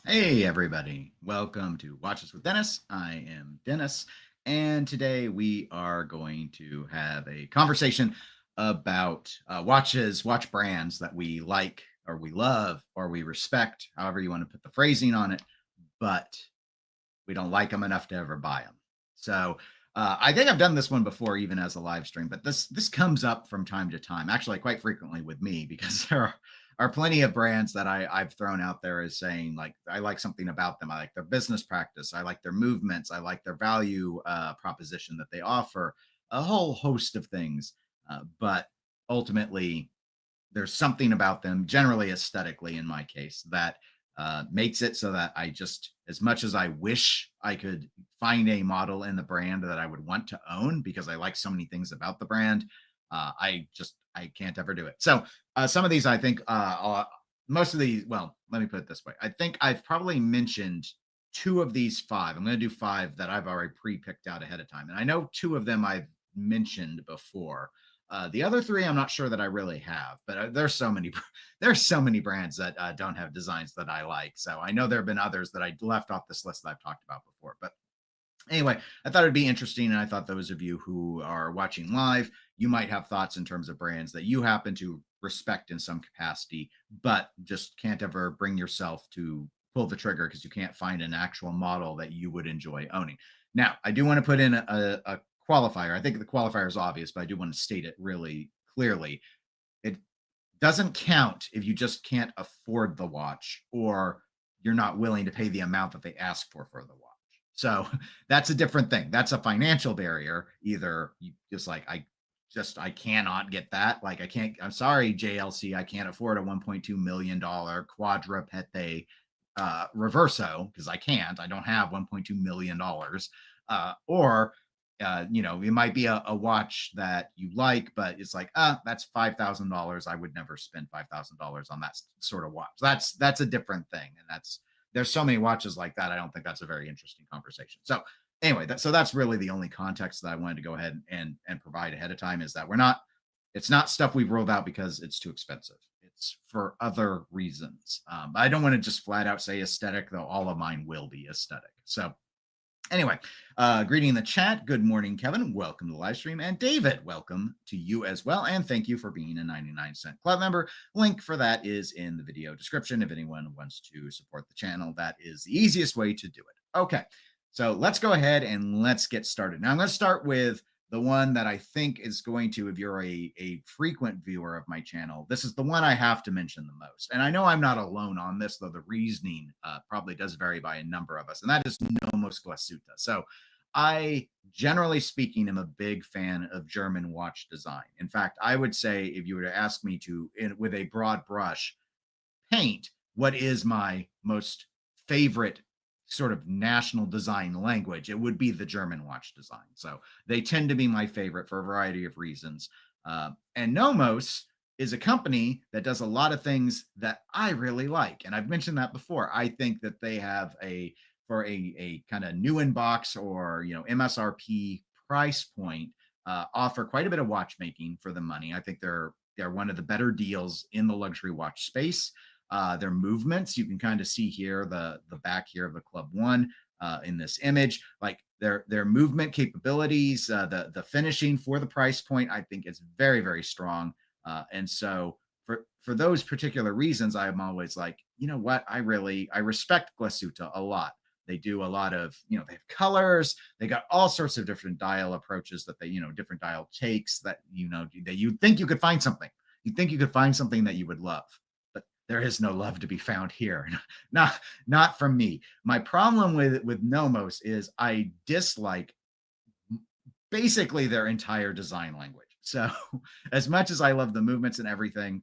Hey, everybody. Welcome to Watches with Dennis. I am Dennis, and today we are going to have a conversation about watches, watch brands that we like or we love or we respect, however you want to put the phrasing on it, but we don't like them enough to ever buy them. So I think I've done this one before, even as a live stream, but this comes up from time to time, actually quite frequently with me, because there are plenty of brands that I've thrown out there as saying, like, I like something about them. I like their business practice. I like their movements. I like their value proposition that they offer, a whole host of things. But ultimately, there's something about them, generally aesthetically in my case, that makes it so that I just, as much as I wish I could find a model in the brand that I would want to own because I like so many things about the brand, I can't ever do it. So some of these, I think, most of these, well, let me put it this way. I think I've probably mentioned two of these five. I'm going to do five that I've already pre-picked out ahead of time. And I know two of them I've mentioned before. The other three, I'm not sure that I really have, but there's so many, there's so many brands that don't have designs that I like. So I know there have been others that I left off this list that I've talked about before. But anyway, I thought it'd be interesting, and I thought those of you who are watching live, you might have thoughts in terms of brands that you happen to respect in some capacity, but just can't ever bring yourself to pull the trigger because you can't find an actual model that you would enjoy owning. Now, I do want to put in a qualifier. I think the qualifier is obvious, but I do want to state it really clearly. It doesn't count if you just can't afford the watch or you're not willing to pay the amount that they ask for the watch. So that's a different thing. That's a financial barrier. Either you just like, I cannot get that. Like, I can't, I'm sorry, JLC, I can't afford a $1.2 million quadruped reverso because I don't have $1.2 million. Or it might be a watch that you like, but it's like, that's $5,000. I would never spend $5,000 on that sort of watch. That's a different thing, and there's so many watches like that. I don't think that's a very interesting conversation. So anyway, so that's really the only context that I wanted to go ahead and provide ahead of time, is that it's not stuff we've rolled out because it's too expensive. It's for other reasons. I don't want to just flat out say aesthetic, though all of mine will be aesthetic. So anyway, greeting the chat. Good morning, Kevin. Welcome to the live stream. And David, welcome to you as well. And thank you for being a 99-cent club member. Link for that is in the video description. If anyone wants to support the channel, that is the easiest way to do it. Okay, so let's go ahead and let's get started. Now I'm going to start with the one that I think is going to, if you're a frequent viewer of my channel, this is the one I have to mention the most. And I know I'm not alone on this, though the reasoning probably does vary by a number of us, and that is Nomos Glasuta. So I, generally speaking, am a big fan of German watch design. In fact, I would say, if you were to ask me to, with a broad brush, paint what is my most favorite sort of national design language, it would be the German watch design. So they tend to be my favorite for a variety of reasons. And Nomos is a company that does a lot of things that I really like. And I've mentioned that before. I think that they have for a kind of new in box or, MSRP price point, offer quite a bit of watchmaking for the money. I think they're one of the better deals in the luxury watch space. Their movements, you can kind of see here, the back here of the Club One in this image, like their movement capabilities, the finishing for the price point, I think is very, very strong. And so for those particular reasons, I'm always like, you know what, I respect Glasuta a lot. They do a lot of, they have colors. They got all sorts of different dial approaches that they, different dial takes that, that you'd think you could find something. You'd think you could find something that you would love. There is no love to be found here. Not from me. My problem with Nomos is I dislike basically their entire design language. So as much as I love the movements and everything,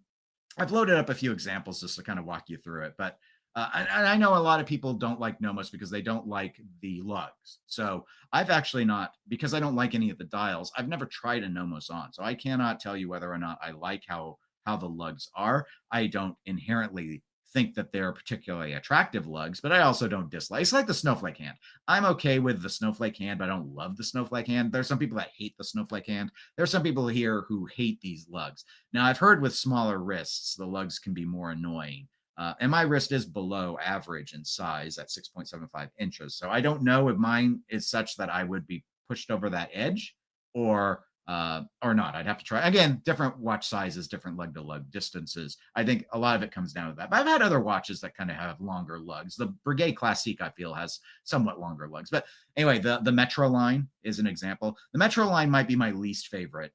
I've loaded up a few examples just to kind of walk you through it. But and I know a lot of people don't like Nomos because they don't like the lugs. So I've actually not, because I don't like any of the dials, I've never tried a Nomos on. So I cannot tell you whether or not I like how the lugs are. I don't inherently think that they're particularly attractive lugs, but I also don't dislike. It's like the snowflake hand. I'm okay with the snowflake hand, but I don't love the snowflake hand. There's some people that hate the snowflake hand. There's some people here who hate these lugs. Now, I've heard with smaller wrists, the lugs can be more annoying. And my wrist is below average in size at 6.75 inches. So I don't know if mine is such that I would be pushed over that edge or not. I'd have to try. Again, different watch sizes, different lug to lug distances. I think a lot of it comes down to that. But I've had other watches that kind of have longer lugs. The Breguet Classique, I feel, has somewhat longer lugs. But anyway, the Metro line is an example. The Metro line might be my least favorite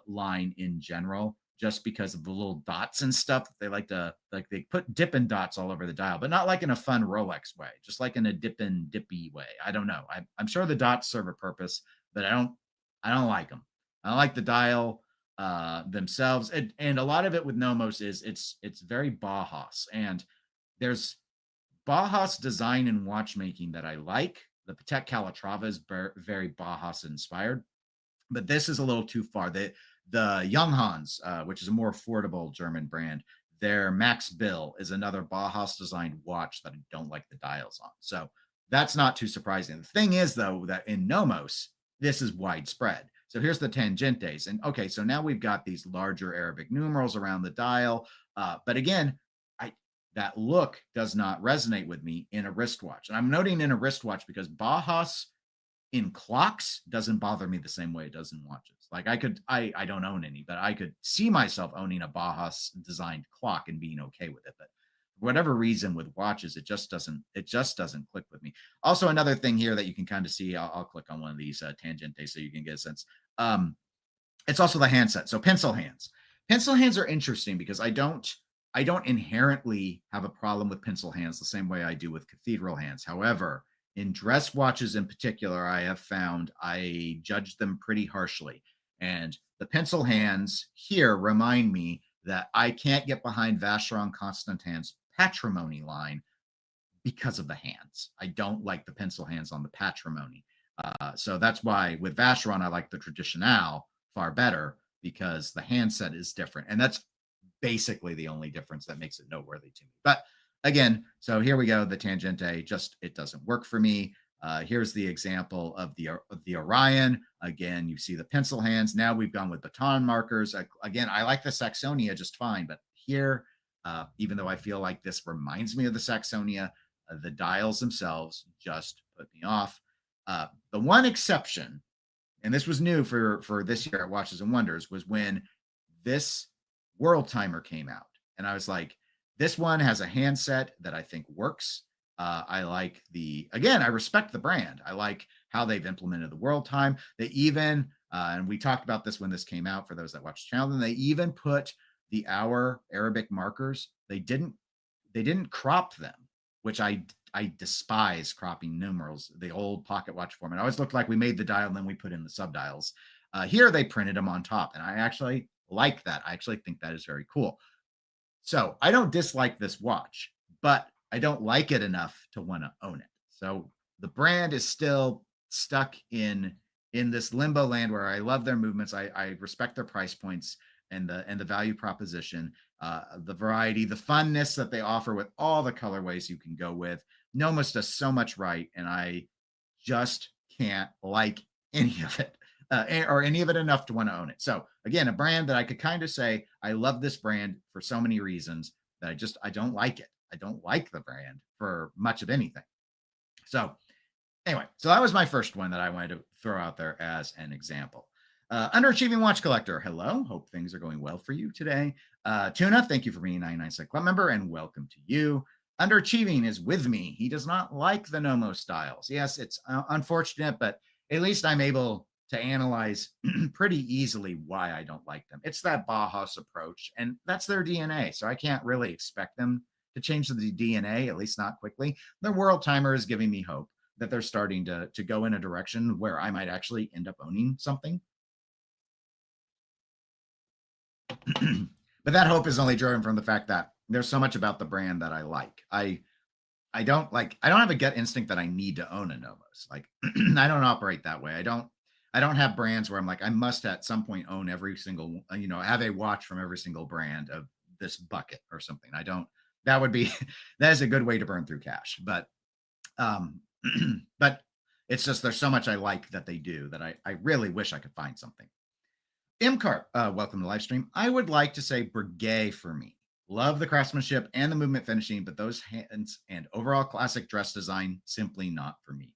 line in general, just because of the little dots and stuff. They like to they put dipping dots all over the dial, but not like in a fun Rolex way, just like in a dippy way. I don't know. I'm sure the dots serve a purpose, but I don't like them. I don't like the dial themselves, and a lot of it with Nomos is it's very Bauhaus, and there's Bauhaus design and watchmaking that I like. The Patek Calatrava is very Bauhaus inspired, but this is a little too far. The Junghans, which is a more affordable German brand, their Max Bill is another Bauhaus designed watch that I don't like the dials on. So that's not too surprising. The thing is, though, that in Nomos, this is widespread. So here's the tangentes. And okay, so now we've got these larger Arabic numerals around the dial. But again, that look does not resonate with me in a wristwatch. And I'm noting in a wristwatch because Bauhaus in clocks doesn't bother me the same way it does in watches. Like I don't own any, but I could see myself owning a Bauhaus designed clock and being okay with it. But for whatever reason with watches, it just doesn't click with me. Also, another thing here that you can kind of see, I'll click on one of these tangentes so you can get a sense. It's also the handset. So pencil hands. Pencil hands are interesting because I don't inherently have a problem with pencil hands the same way I do with cathedral hands. However, in dress watches in particular, I have found I judge them pretty harshly. And the pencil hands here remind me that I can't get behind Vacheron Constantin's patrimony line because of the hands. I don't like the pencil hands on the patrimony. So that's why with Vacheron, I like the Traditionale far better because the handset is different. And that's basically the only difference that makes it noteworthy to me. But again, so here we go. The Tangente, just it doesn't work for me. Here's the example of the Orion. Again, you see the pencil hands. Now we've gone with baton markers. Again, I like the Saxonia just fine, but here, even though I feel like this reminds me of the Saxonia, the dials themselves just put me off. The one exception, and this was new for this year at Watches and Wonders, was when this World Timer came out. And I was like, this one has a handset that I think works. I like I respect the brand. I like how they've implemented the World Time. They even, and we talked about this when this came out for those that watch the channel, and they even put the hour Arabic markers. They didn't crop them, which I despise cropping numerals, the old pocket watch format. It always looked like we made the dial and then we put in the subdials. Here they printed them on top, and I actually like that. I actually think that is very cool. So I don't dislike this watch, but I don't like it enough to want to own it. So the brand is still stuck in this limbo land where I love their movements. I respect their price points and the value proposition, the variety, the funness that they offer with all the colorways you can go with. Nomos does so much right, and I just can't like any of it. Or any of it enough to want to own it. So again, a brand that I could kind of say, I love this brand for so many reasons that I don't like it. I don't like the brand for much of anything. So anyway, so that was my first one that I wanted to throw out there as an example. Underachieving Watch Collector. Hello. Hope things are going well for you today. Tuna, thank you for being a 99-cent club member and welcome to you. Underachieving is with me. He does not like the Nomos styles. Yes, it's unfortunate, but at least I'm able to analyze pretty easily why I don't like them. It's that Bauhaus approach, and that's their DNA. So I can't really expect them to change the DNA, at least not quickly. The World Timer is giving me hope that they're starting to go in a direction where I might actually end up owning something. But that hope is only driven from the fact that there's so much about the brand that I like. I don't have a gut instinct that I need to own a Nomos. Like I don't operate that way. I don't have brands where I'm like, I must at some point own every single, have a watch from every single brand of this bucket or something. I don't, that is a good way to burn through cash. But, but it's just, there's so much I like that they do that I really wish I could find something. MCART, welcome to live stream. I would like to say Breguet for me. Love the craftsmanship and the movement finishing, but those hands and overall classic dress design simply not for me.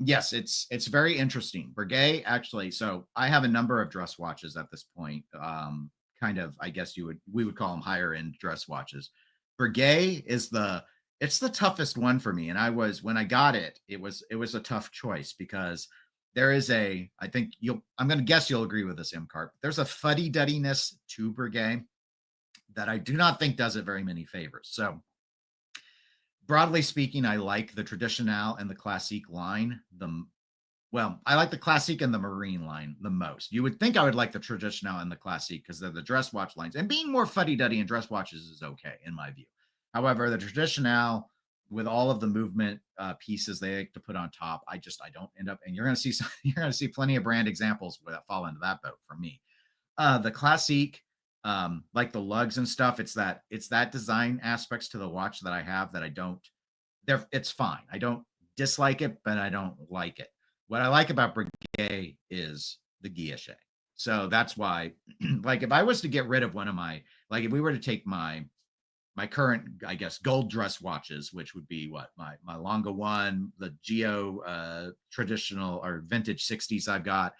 Yes, it's very interesting. Breguet actually. So I have a number of dress watches at this point. Kind of, I guess we would call them higher end dress watches. Breguet is it's the toughest one for me. And I was when I got it, it was a tough choice because there is I think I'm going to guess you'll agree with this, MCARP. There's a fuddy duddiness to Breguet that I do not think does it very many favors. So, broadly speaking, I like the Traditional and the Classique line. I like the Classique and the Marine line the most. You would think I would like the Traditional and the Classique because they're the dress watch lines, and being more fuddy duddy in dress watches is okay in my view. However, the Traditional with all of the movement pieces they like to put on top, I don't end up, and you're going to see you're going to see plenty of brand examples that fall into that boat from me. The Classique, like the lugs and stuff, it's that design aspects to the watch that I have that I don't. It's fine. I don't dislike it, but I don't like it. What I like about Breguet is the guilloche. So that's why, like, if I was to get rid of one of like, if we were to take my current, I guess, gold dress watches, which would be what my Longa one, the Geo traditional or vintage 60s I've got,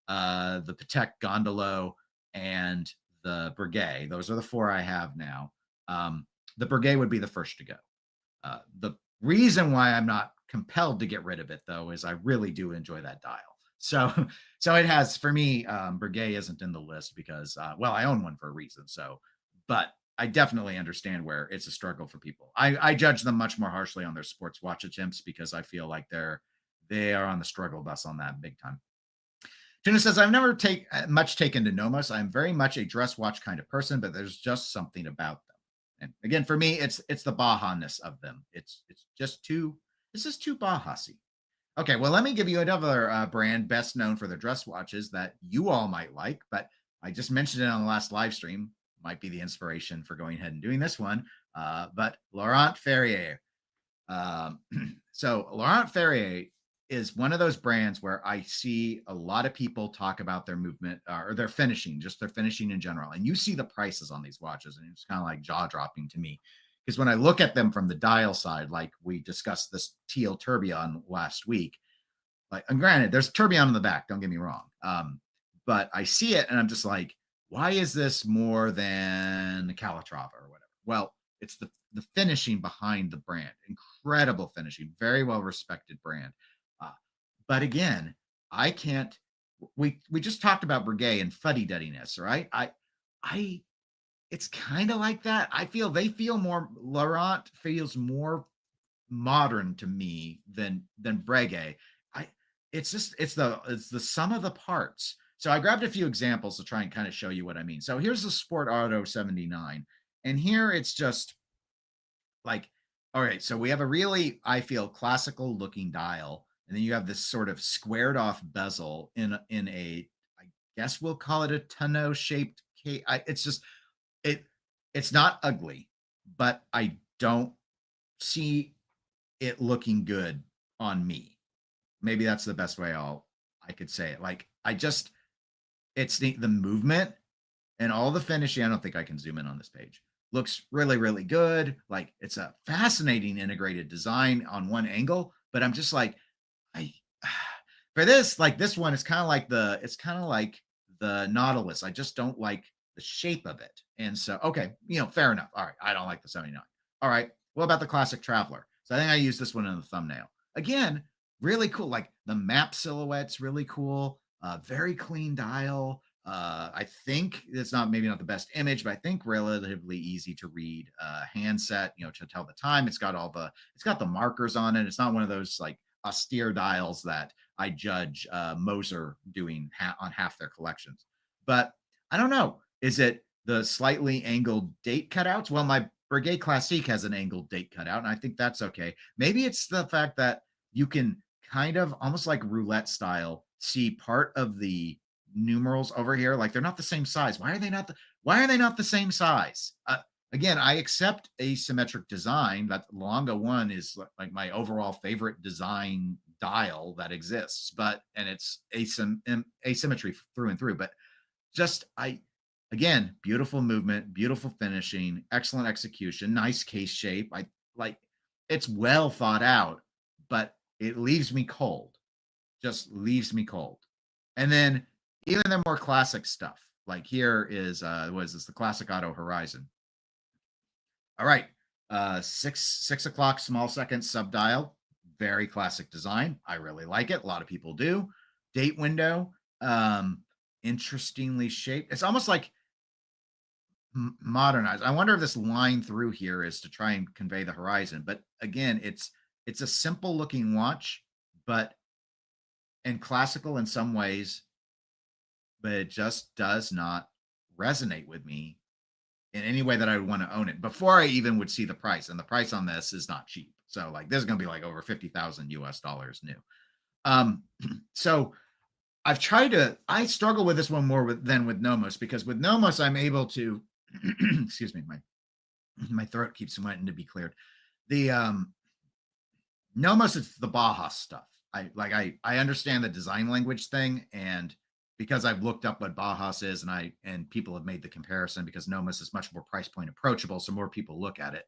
the Patek Gondolo, and the Breguet. Those are the four I have now. The Breguet would be the first to go. The reason why I'm not compelled to get rid of it, though, is I really do enjoy that dial. So, so it has for me. Breguet isn't in the list because, I own one for a reason. So, but I definitely understand where it's a struggle for people. I judge them much more harshly on their sports watch attempts because I feel like they are on the struggle bus on that big time. Tuna says, I've never much taken to Nomos. I'm very much a dress watch kind of person, but there's just something about them. And again, for me, it's the Baja-ness of them. This is too Baja-y. Okay, well, let me give you another brand best known for their dress watches that you all might like, but I just mentioned it on the last live stream. Might be the inspiration for going ahead and doing this one. But Laurent Ferrier. Um, so Laurent Ferrier is one of those brands where I see a lot of people talk about their movement or their finishing, just their finishing in general. And you see the prices on these watches, and it's kind of like jaw dropping to me. Because when I look at them from the dial side, like we discussed this teal tourbillon last week, like, and granted, there's tourbillon in the back, don't get me wrong. But I see it and I'm just like, why is this more than the Calatrava or whatever? Well, it's the finishing behind the brand. Incredible finishing, very well respected brand. Uh, but again, I can't. We just talked about Breguet and fuddy duddiness, right? I it's kind of like that. They feel more. Laurent feels more modern to me than Breguet. I it's the sum of the parts. So I grabbed a few examples to try and kind of show you what I mean. So here's the Sport Auto 79, and here it's just like, all right, so we have a really, I feel, classical looking dial, and then you have this sort of squared off bezel in a, I guess we'll call it a tonneau shaped case. It's just it it's not ugly, but I don't see it looking good on me. Maybe that's the best way I could say it. Like, it's the movement and all the finishing. I don't think I can zoom in on this page. Looks really, really good. Like, it's a fascinating integrated design on one angle, but I'm just like, I for this, like this one, it's kind of like the Nautilus. I just don't like the shape of it. And so, okay, fair enough. All right, I don't like the 79. All right, what about the Classic Traveler? So I think I used this one in the thumbnail. Again, really cool. Like the map silhouette's really cool. Very clean dial. I think it's maybe not the best image, but I think relatively easy to read handset, to tell the time. It's got the markers on it. It's not one of those like austere dials that I judge Moser doing on half their collections. But I don't know. Is it the slightly angled date cutouts? Well, my Breguet Classique has an angled date cutout, and I think that's okay. Maybe it's the fact that you can kind of almost like roulette style see part of the numerals over here. Like, they're not the same size. Why are they not the same size? Again, I accept asymmetric design. That Longa one is like my overall favorite design dial that exists, and it's asymmetry through and through. But just Again, beautiful movement, beautiful finishing, excellent execution, nice case shape. I like it's well thought out, but it leaves me cold. Just leaves me cold. And then even the more classic stuff, like here is what is this? The Classic Auto Horizon. All right. 6 o'clock small second sub dial. Very classic design. I really like it. A lot of people do. Date window. Um, interestingly shaped. It's almost like modernized. I wonder if this line through here is to try and convey the horizon. But again, it's a simple looking watch, but and classical in some ways, but it just does not resonate with me in any way that I would want to own it before I even would see the price. And the price on this is not cheap. So like this is gonna be like over 50,000 US dollars new. Um, so I struggle with this one more than with Nomos because with Nomos, I'm able to excuse me, my throat keeps wanting to be cleared. The Nomos is the Baja stuff. I understand the design language thing, and because I've looked up what Bajas is, and people have made the comparison because Nomos is much more price point approachable, so more people look at it.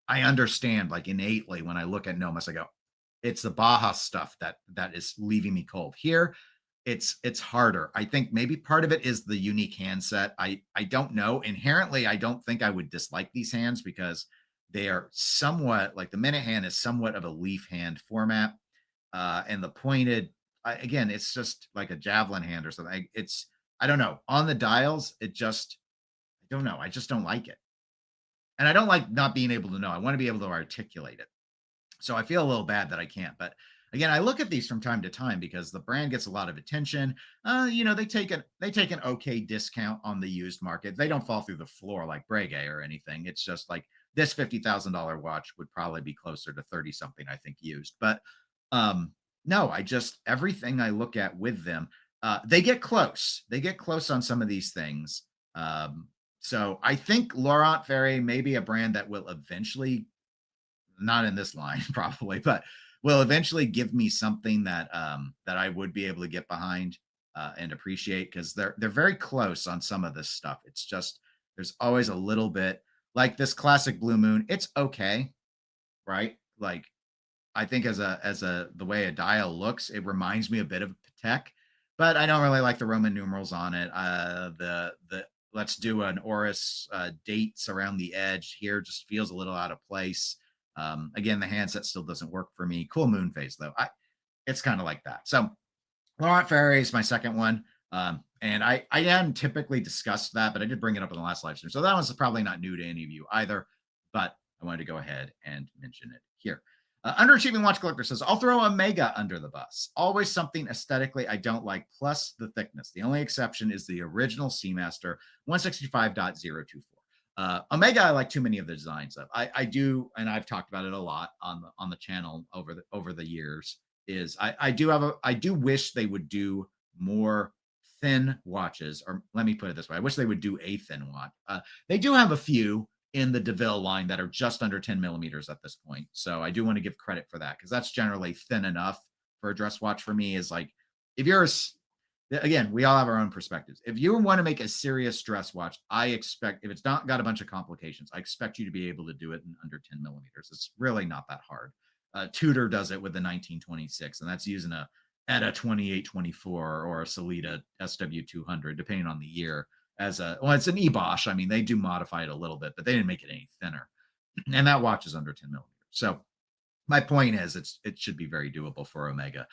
I understand like innately when I look at Nomos, I go, it's the Baja stuff that is leaving me cold. Here, it's harder. I think maybe part of it is the unique handset. I don't know. Inherently, I don't think I would dislike these hands because they are somewhat like the minute hand is somewhat of a leaf hand format. And the pointed, again, it's just like a javelin hand or something. It's I don't know. On the dials, it just I don't know. I just don't like it. And I don't like not being able to know. I want to be able to articulate it. So I feel a little bad that I can't. But again, I look at these from time to time because the brand gets a lot of attention. They take an okay discount on the used market. They don't fall through the floor like Breguet or anything. It's just like this $50,000 watch would probably be closer to 30 something, I think, used. But no, I just everything I look at with them, they get close. They get close on some of these things. So I think Laurent Ferry may be a brand that will eventually not in this line probably, but will eventually give me something that I would be able to get behind and appreciate because they're very close on some of this stuff. It's just there's always a little bit like this classic Blue Moon. It's okay, right? Like I think as a the way a dial looks, it reminds me a bit of Patek, but I don't really like the Roman numerals on it. The let's do an Oris dates around the edge here just feels a little out of place. Again, the handset still doesn't work for me. Cool moon phase though. It's kind of like that. So Laurent Ferry is my second one. And I hadn't typically discussed that, but I did bring it up in the last live stream. So that one's probably not new to any of you either, but I wanted to go ahead and mention it here. Underachieving Watch Collector says, I'll throw Omega under the bus. Always something aesthetically I don't like, plus the thickness. The only exception is the original Seamaster 165.024. Omega, I like too many of the designs of. I do, and I've talked about it a lot on the channel over the years. I do wish they would do more thin watches, or let me put it this way: I wish they would do a thin watch. They do have a few in the DeVille line that are just under 10 millimeters at this point, so I do want to give credit for that because that's generally thin enough for a dress watch for me. Is like if you're again, we all have our own perspectives. If you want to make a serious dress watch, I expect if it's not got a bunch of complications, I expect you to be able to do it in under 10 millimeters. It's really not that hard. Tudor does it with the 1926, and that's using a ETA 2824 or a Sellita SW200, depending on the year. It's an Ebosh. I mean, they do modify it a little bit, but they didn't make it any thinner. And that watch is under 10 millimeters. So my point is it should be very doable for Omega.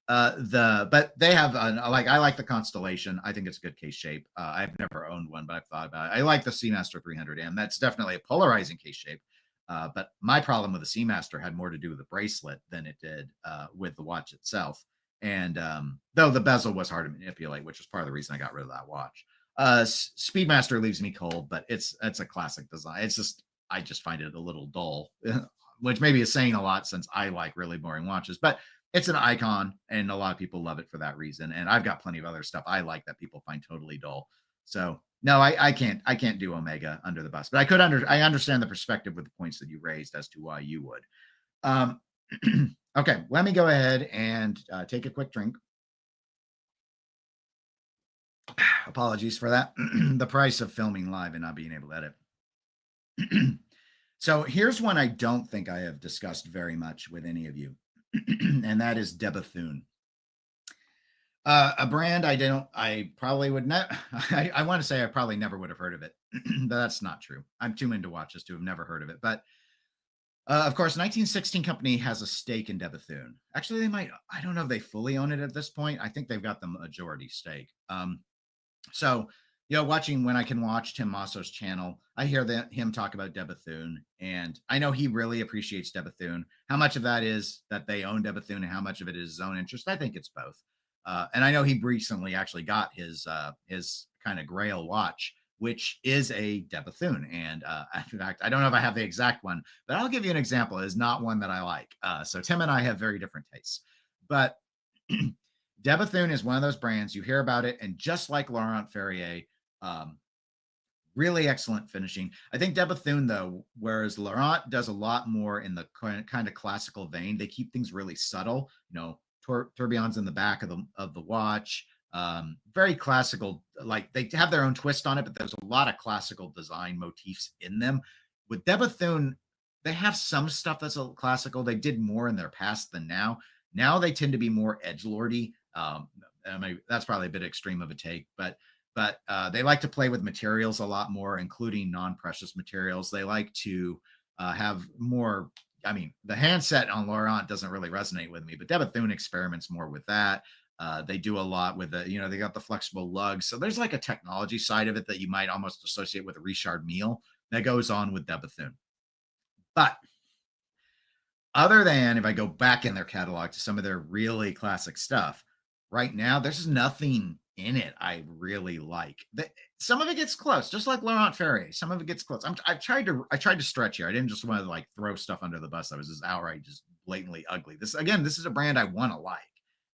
But they have like I like the Constellation. I think it's a good case shape. I've never owned one, but I've thought about it. I like the Seamaster 300M. That's definitely a polarizing case shape. But my problem with the Seamaster had more to do with the bracelet than it did with the watch itself. And though the bezel was hard to manipulate, which was part of the reason I got rid of that watch. Speedmaster leaves me cold, but it's a classic design. I just find it a little dull, which maybe is saying a lot since I like really boring watches. But it's an icon, and a lot of people love it for that reason. And I've got plenty of other stuff I like that people find totally dull. So no, I can't do Omega under the bus, but I understand the perspective with the points that you raised as to why you would. Um, okay, let me go ahead and take a quick drink. Apologies for that. The price of filming live and not being able to edit. So here's one I don't think I have discussed very much with any of you, and that is Debethune. A brand I probably would not, I want to say I probably never would have heard of it, but that's not true. I'm too into watches to have never heard of it. But of course, 1916 Company has a stake in Debethune. Actually, they might, I don't know if they fully own it at this point. I think they've got the majority stake. So, watching when I can watch Tim Masso's channel, I hear him talk about Debethune, and I know he really appreciates Debethune. How much of that is that they own Debethune, and how much of it is his own interest? I think it's both. And I know he recently actually got his kind of Grail watch, which is a Debethune. And in fact, I don't know if I have the exact one, but I'll give you an example. It is not one that I like. So Tim and I have very different tastes, but Debethune is one of those brands you hear about it, and just like Laurent Ferrier, um, really excellent finishing. I think Debethune, though, whereas Laurent does a lot more in the kind of classical vein, they keep things really subtle. Tourbillons in the back of the watch, very classical. Like they have their own twist on it, but there's a lot of classical design motifs in them. With Debethune, they have some stuff that's a classical. They did more in their past than now. Now they tend to be more edgelordy. I mean, that's probably a bit extreme of a take, but they like to play with materials a lot more, including non-precious materials. They like to have more. I mean, the handset on Laurent doesn't really resonate with me, but Debethune experiments more with that. They do a lot with they got the flexible lugs. So there's like a technology side of it that you might almost associate with a Richard Mille that goes on with Debethune. But other than if I go back in their catalog to some of their really classic stuff, right now there's nothing in it I really like. Some of it gets close, just like Laurent Ferrier. Some of it gets close. I tried to stretch here. I didn't just want to like throw stuff under the bus that was just outright just blatantly ugly. This is a brand I want to like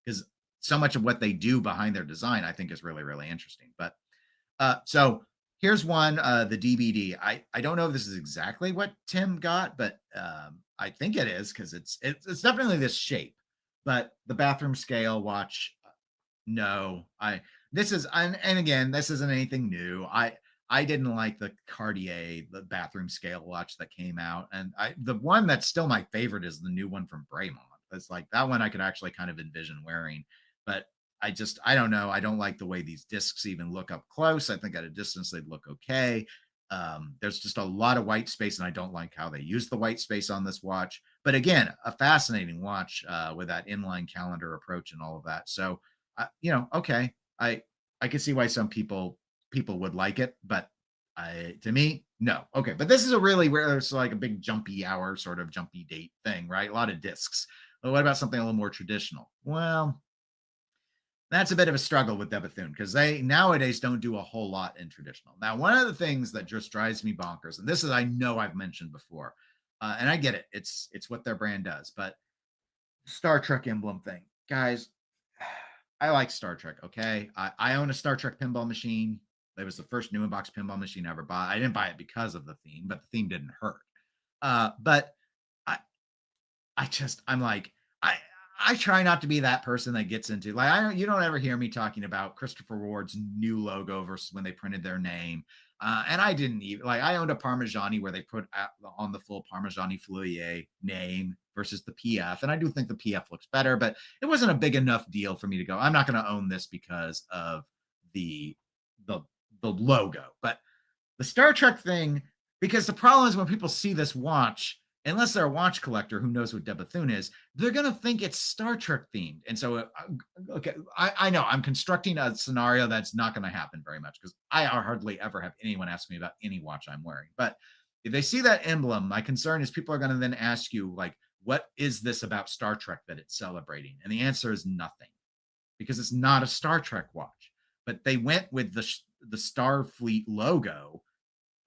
because so much of what they do behind their design I think is really really interesting. But so here's one, the DVD. I don't know if this is exactly what Tim got, but I think it is because it's definitely this shape. But the bathroom scale watch, no, I this is and again, this isn't anything new. I didn't like the Cartier, the bathroom scale watch that came out, and the one that's still my favorite is the new one from Bremont. It's like that one I could actually kind of envision wearing, but I don't know. I don't like the way these discs even look up close. I think at a distance they'd look okay. There's just a lot of white space, and I don't like how they use the white space on this watch. But again, a fascinating watch with that inline calendar approach and all of that. So, okay, I can see why some people would like it, but to me, no. Okay, but this is a really where it's like a big jumpy hour sort of jumpy date thing, right? A lot of discs. But what about something a little more traditional? Well, that's a bit of a struggle with Debethune because they nowadays don't do a whole lot in traditional. Now, one of the things that just drives me bonkers, and this is I know I've mentioned before, and I get it, it's what their brand does, but Star Trek emblem thing, guys. I like Star Trek. Okay, I own a Star Trek pinball machine. It was the first new in-box pinball machine I ever bought. I didn't buy it because of the theme, but the theme didn't hurt. But I I'm like I try not to be that person that gets into like you don't ever hear me talking about Christopher Ward's new logo versus when they printed their name. And I didn't even like I owned a Parmigiani where they put on the full Parmigiani Feuillet name versus the PF, and I do think the PF looks better, but it wasn't a big enough deal for me to go. I'm not going to own this because of the the the logo, but the Star Trek thing, because the problem is when people see this watch, unless they're a watch collector who knows what Debethune is, they're going to think it's Star Trek themed. And so, okay, I know I'm constructing a scenario that's not going to happen very much because I hardly ever have anyone ask me about any watch I'm wearing. But if they see that emblem, my concern is people are going to then ask you, like, what is this about Star Trek that it's celebrating? And the answer is nothing because it's not a Star Trek watch. But they went with the Starfleet logo.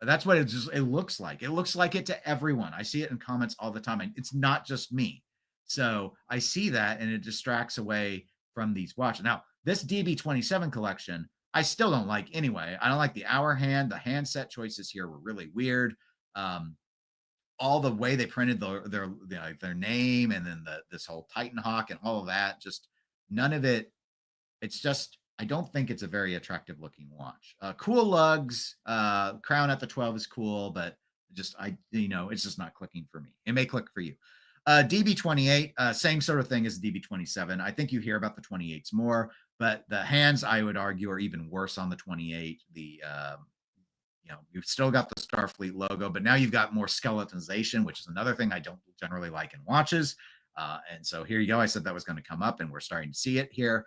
That's what it looks like. It looks like it to everyone. I see it in comments all the time. And it's not just me. So I see that and it distracts away from these watches. Now, this DB27 collection, I still don't like anyway. I don't like the hour hand. The handset choices here were really weird. All the way they printed their name and then this whole Titan Hawk and all of that, just none of it. It's just I don't think it's a very attractive looking watch. Cool lugs, crown at the 12 is cool, but just it's just not clicking for me. It may click for you. DB28, same sort of thing as DB27. I think you hear about the 28s more, but the hands I would argue are even worse on the 28. You've still got the Starfleet logo, but now you've got more skeletonization, which is another thing I don't generally like in watches. And so here you go. I said that was going to come up, and we're starting to see it here.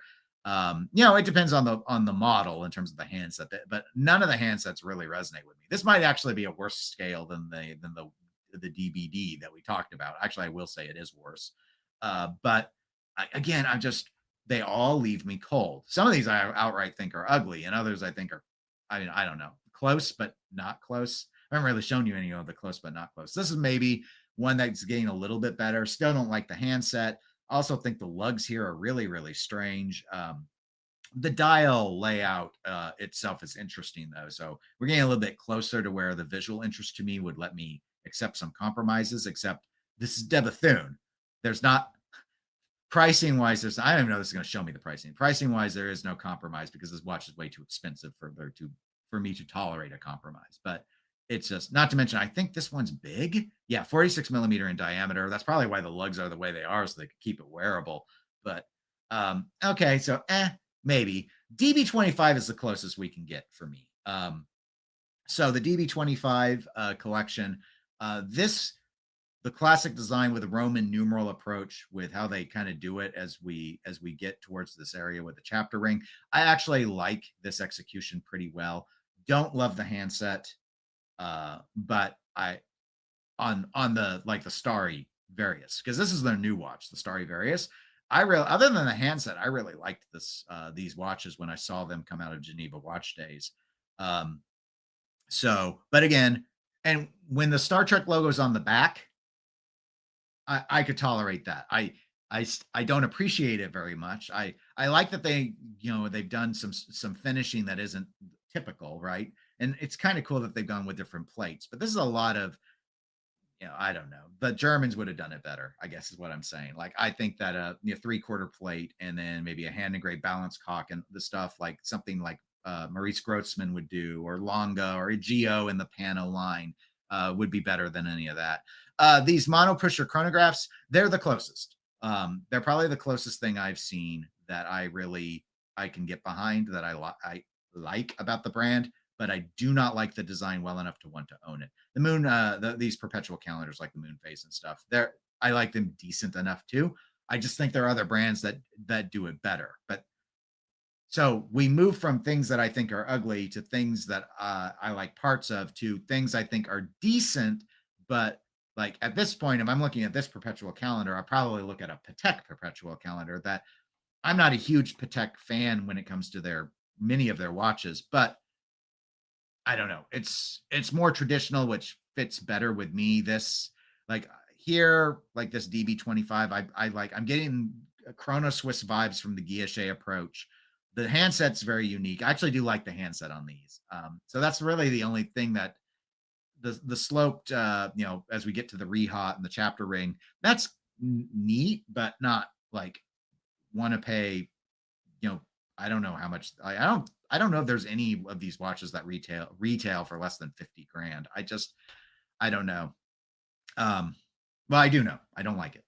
It depends on the model in terms of the handset, but none of the handsets really resonate with me. This might actually be a worse scale than the DBD that we talked about. Actually, I will say it is worse. But again, they all leave me cold. Some of these I outright think are ugly, and others I think are, I don't know, close but not close. I haven't really shown you any of the close but not close. This is maybe one that's getting a little bit better. Still don't like the handset. Also think the lugs here are really, really strange. The dial layout itself is interesting though. So we're getting a little bit closer to where the visual interest to me would let me accept some compromises, except this is Debethune. There's not pricing wise, I don't even know this is going to show me the pricing. Pricing wise, there is no compromise because this watch is way too expensive for me to tolerate a compromise. But it's just, not to mention, I think this one's big. Yeah, 46 millimeter in diameter. That's probably why the lugs are the way they are, so they could keep it wearable. But okay, so maybe. DB25 is the closest we can get for me. So the DB25 collection, the classic design with a Roman numeral approach with how they kind of do it as we get towards this area with the chapter ring. I actually like this execution pretty well. Don't love the handset, but I on the the Starry Various, because this is their new watch, the Starry Various. Other than the handset, I really liked these watches when I saw them come out of Geneva Watch Days. But again, and when the Star Trek logo is on the back, I could tolerate that. I don't appreciate it very much. I like that they've done some finishing that isn't typical, right? And it's kind of cool that they've gone with different plates. But this is a lot of, I don't know. The Germans would have done it better, I guess is what I'm saying. Like, I think that a 3/4 plate and then maybe a hand engraved balance cock and the stuff like something like Maurice Grossman would do, or Longa or a Geo in the Pano line would be better than any of that. These mono pusher chronographs, they're the closest. They're probably the closest thing I've seen that I can get behind, that I like about the brand, but I do not like the design well enough to want to own it. The moon, these perpetual calendars like the moon phase and stuff, I like them decent enough too. I just think there are other brands that do it better. But so we move from things that I think are ugly to things that I like parts of, to things I think are decent. But like at this point, if I'm looking at this perpetual calendar, I'll probably look at a Patek perpetual calendar. That I'm not a huge Patek fan when it comes to many of their watches, but I don't know. It's more traditional, which fits better with me. This like here, like this DB25, I'm getting Chrono Swiss vibes from the Guilloche approach. The handset's very unique. I actually do like the handset on these. So that's really the only thing that the sloped, as we get to the rehat and the chapter ring, that's neat, but not like want to pay, I don't know how much. I don't know if there's any of these watches that retail for less than 50 grand. I don't know. Well, I do know. I don't like it.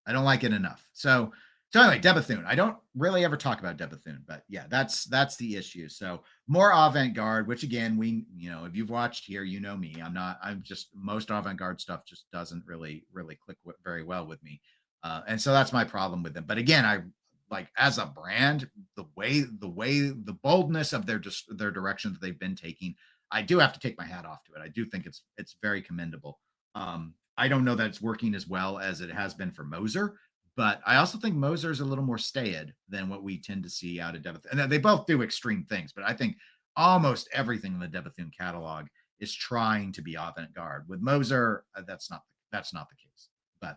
I don't like it enough. So anyway, Debethune. I don't really ever talk about Debethune, but yeah, that's the issue. So more avant-garde, which again, if you've watched here, me. I'm just, most avant-garde stuff just doesn't really click very well with me. And so that's my problem with them. But again, I like, as a brand, the boldness of their direction that they've been taking, I do have to take my hat off to it. I do think it's very commendable. I don't know that it's working as well as it has been for Moser, but I also think Moser is a little more staid than what we tend to see out of Debethune. And they both do extreme things, but I think almost everything in the Debethune catalog is trying to be avant-garde. With Moser, that's not the case, but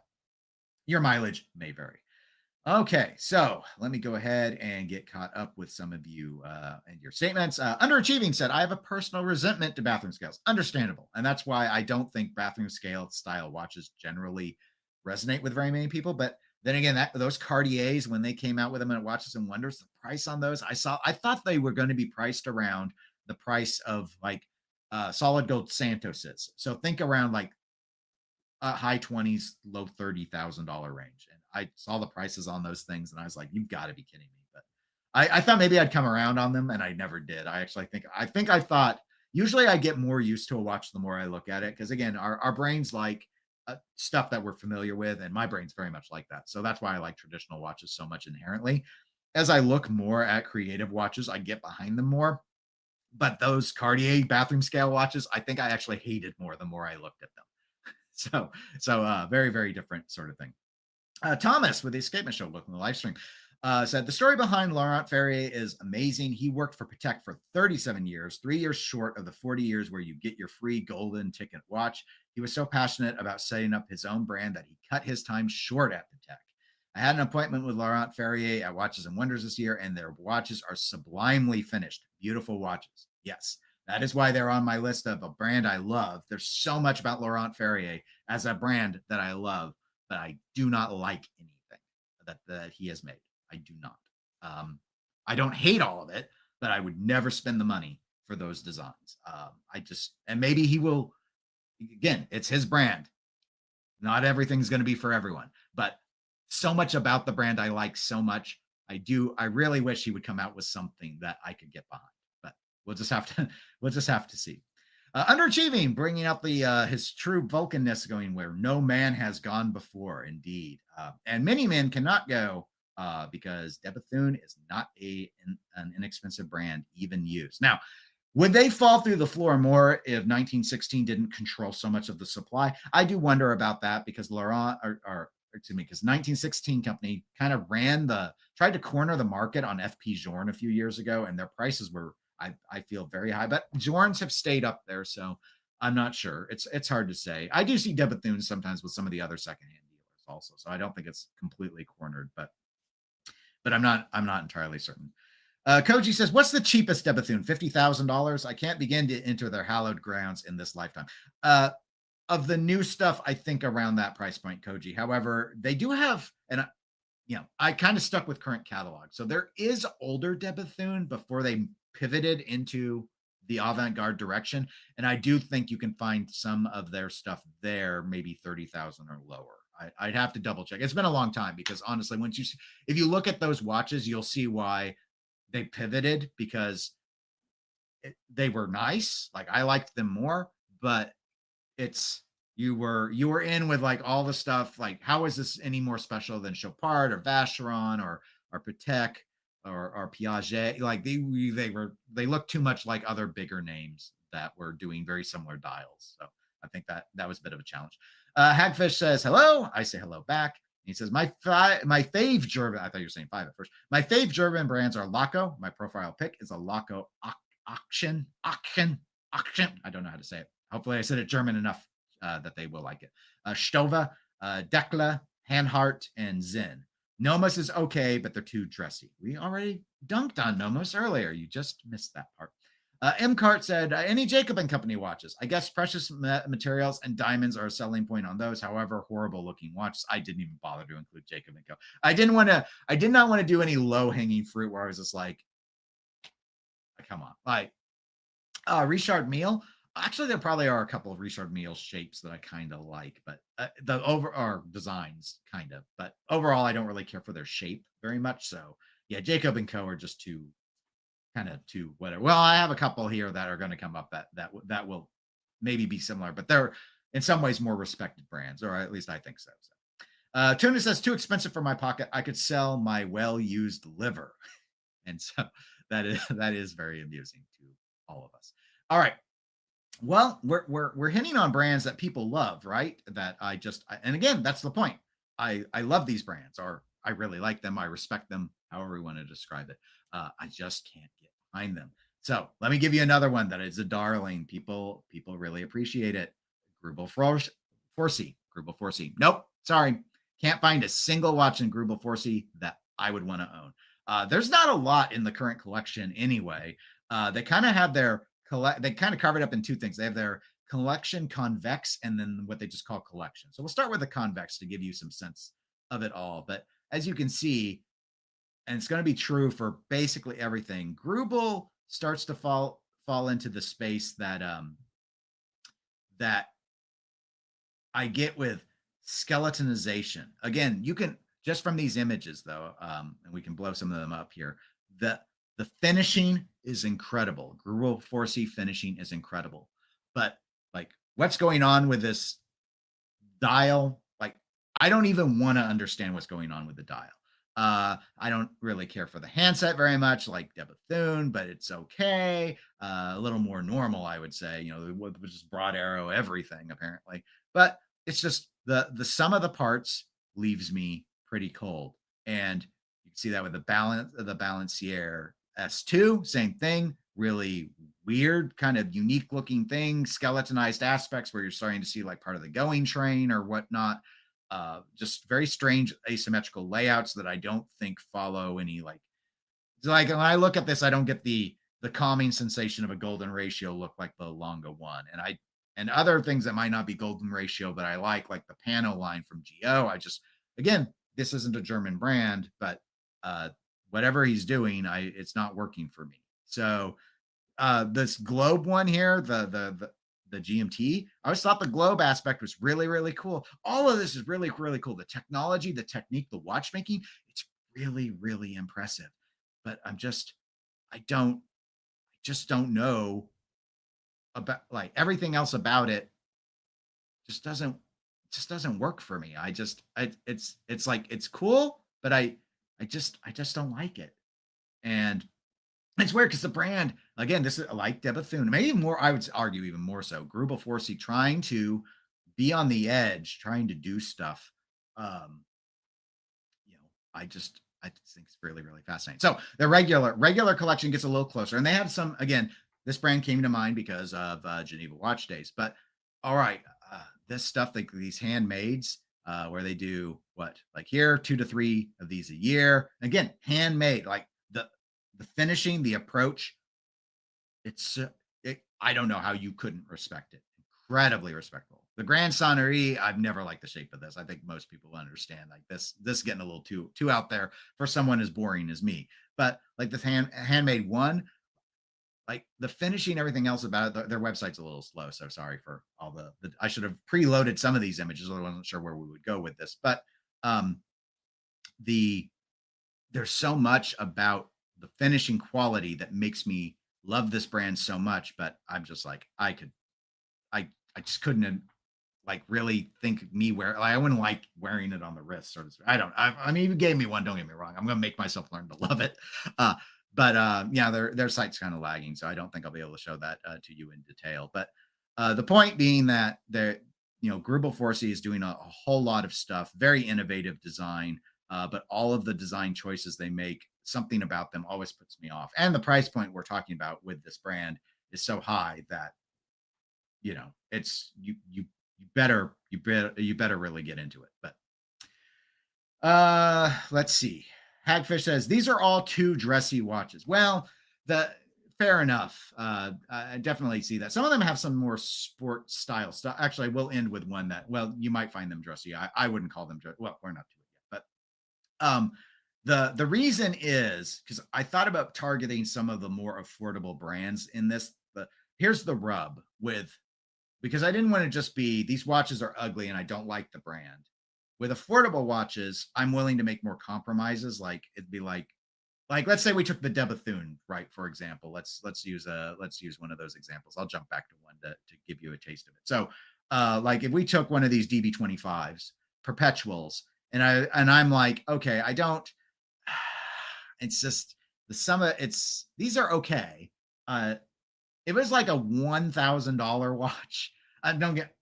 your mileage may vary. Okay, so let me go ahead and get caught up with some of you and your statements. Underachieving said, I have a personal resentment to bathroom scales. Understandable. And that's why I don't think bathroom scale style watches generally resonate with very many people. But Then again, those Cartiers, when they came out with them at Watches and Wonders, the price on those, I thought they were going to be priced around the price of like solid gold Santos's. So think around like high 20s, low $30,000 range. And I saw the prices on those things and I was like, you've got to be kidding me. But I thought maybe I'd come around on them and I never did. I actually think I thought usually I get more used to a watch the more I look at it. Cause again, our brains like stuff that we're familiar with. And my brain's very much like that. So that's why I like traditional watches so much inherently. As I look more at creative watches, I get behind them more. But those Cartier bathroom scale watches, I think I actually hated more the more I looked at them. So very, very different sort of thing. Thomas with the Escapement Show, looking the live stream, said the story behind Laurent Ferrier is amazing. He worked for Patek for 37 years, 3 years short of the 40 years where you get your free golden ticket watch. He was so passionate about setting up his own brand that he cut his time short at Patek. I had an appointment with Laurent Ferrier at Watches and Wonders this year, and their watches are sublimely finished. Beautiful watches. Yes, that is why they're on my list of a brand I love. There's so much about Laurent Ferrier as a brand that I love, but I do not like anything that he has made. I do not. I don't hate all of it, but I would never spend the money for those designs. And maybe he will, again, it's his brand. Not everything's going to be for everyone, but so much about the brand I like so much. I really wish he would come out with something that I could get behind, but we'll just have to see. Underachieving, bringing up his true Vulcanness, going where no man has gone before, indeed. And many men cannot go because De Bethune is not an inexpensive brand, even used. Now, would they fall through the floor more if 1916 didn't control so much of the supply? I do wonder about that because because 1916 company kind of tried to corner the market on FP Journe a few years ago, and their prices were, I feel, very high. But Journes have stayed up there, so I'm not sure. It's hard to say. I do see De Bethune sometimes with some of the other secondhand dealers also, so I don't think it's completely cornered, but I'm not entirely certain. Koji says, what's the cheapest De Bethune? $50,000? I can't begin to enter their hallowed grounds in this lifetime. Of the new stuff, I think around that price point, Koji. However, they do have, and I kind of stuck with current catalog. So there is older De Bethune before they pivoted into the avant-garde direction. And I do think you can find some of their stuff there, maybe 30,000 or lower. I'd have to double check. It's been a long time because honestly, if you look at those watches, you'll see why they pivoted, because they were nice. Like I liked them more, but you were in with like all the stuff. Like, how is this any more special than Chopard or Vacheron or Patek or Piaget? Like they looked too much like other bigger names that were doing very similar dials. So I think that was a bit of a challenge. Hagfish says hello. I say hello back. He says, my fave German, I thought you were saying five at first. My fave German brands are Laco. My profile pick is a Laco Auction. I don't know how to say it. Hopefully I said it German enough that they will like it. Stova, Dekla, Hanhart, and Zen. Nomos is okay, but they're too dressy. We already dunked on Nomos earlier. You just missed that part. M. Cart said, any Jacob and Company watches. I guess precious materials and diamonds are a selling point on those. However, horrible looking watches. I didn't even bother to include Jacob and Co. I did not want to do any low hanging fruit where I was just like, come on. Like, Richard Mille. Actually, there probably are a couple of Richard Mille shapes that I kind of like, but designs kind of. But overall, I don't really care for their shape very much. So yeah, Jacob and Co. are just too whatever. Well, I have a couple here that are going to come up that will maybe be similar, but they're in some ways more respected brands, or at least I think so. Tuna says, too expensive for my pocket. I could sell my well-used liver. And so that is very amusing to all of us. All right. Well, we're hitting on brands that people love, right? And again, that's the point. I love these brands, or I really like them. I respect them, however you want to describe it. I just can't get behind them. So let me give you another one that is a darling. People really appreciate it. Grubel Forsey. Nope, sorry. Can't find a single watch in Grubel Forsey that I would want to own. There's not a lot in the current collection anyway. They kind of have they kind of carve it up in two things. They have their collection convex and then what they just call collection. So we'll start with the convex to give you some sense of it all. But as you can see, and it's going to be true for basically everything, Grubel starts to fall into the space that I get with skeletonization. Again, you can just from these images though, and we can blow some of them up here. The the finishing is incredible. Grubel 4C finishing is incredible. But like what's going on with this dial, like I don't even want to understand what's going on with the dial. I don't really care for the handset very much, like Debethune, but it's okay. A little more normal, I would say. You know, with just broad arrow everything apparently, but it's just the sum of the parts leaves me pretty cold, and you can see that with the Balancier S2, same thing. Really weird, kind of unique looking thing, skeletonized aspects where you're starting to see like part of the going train or whatnot. Just very strange asymmetrical layouts that I don't think follow any like when I look at this, I don't get the calming sensation of a golden ratio look like the Longa one. And other things that might not be golden ratio, but I like the Pano line from GO. I just again, this isn't a German brand, but uh whatever he's doing, it's not working for me. So this globe one here, the GMT, I always thought the globe aspect was really, really cool. All of this is really, really cool. The technology, the technique, the watchmaking, it's really, really impressive. But I don't, just don't know about like everything else about it just doesn't work for me. It's like it's cool, but I just don't like it. And it's weird because the brand, again, this is like Debethune, maybe more, I would argue even more so. Grubel 4C trying to be on the edge, trying to do stuff. Um, you know, I just think it's really, really fascinating. So the regular collection gets a little closer, and they have some. Again, this brand came to mind because of Geneva Watch Days. But all right, this stuff like these handmades, where they do what like here 2 to 3 of these a year. Again, handmade, like the finishing, the approach. It's I don't know how you couldn't respect it. Incredibly respectful. The Grand Sonnerie, I've never liked the shape of this. I think most people understand like this getting a little too out there for someone as boring as me. But like the handmade one, like the finishing, everything else about it, their website's a little slow. So sorry for all the I should have preloaded some of these images. I wasn't sure where we would go with this, but um the there's so much about the finishing quality that makes me love this brand so much. But I'm just like I just couldn't like really think me wear like, I wouldn't like wearing it on the wrist sort of. I mean, you gave me one, don't get me wrong, I'm gonna make myself learn to love it. But yeah, their site's kind of lagging, so I don't think I'll be able to show that to you in detail. But the point being that they're Grubel 4C is doing a whole lot of stuff, very innovative design, but all of the design choices they make, something about them always puts me off. And the price point we're talking about with this brand is so high that it's you better really get into it. But let's see. Hagfish says these are all too dressy watches. Well, the fair enough. I definitely see that. Some of them have some more sport style stuff. Actually, I will end with one that, well, you might find them dressy. I wouldn't call them well, we're not to it yet. But the reason is because I thought about targeting some of the more affordable brands in this. But here's the rub with, because I didn't want to just be these watches are ugly and I don't like the brand. With affordable watches, I'm willing to make more compromises. Like it'd be like let's say we took the Debethune, right? For example, let's use one of those examples. I'll jump back to one to give you a taste of it. So like if we took one of these DB25s, perpetuals, and I'm like, okay, I don't, it's just the sum of these are okay. It was like a $1,000 watch. Don't get,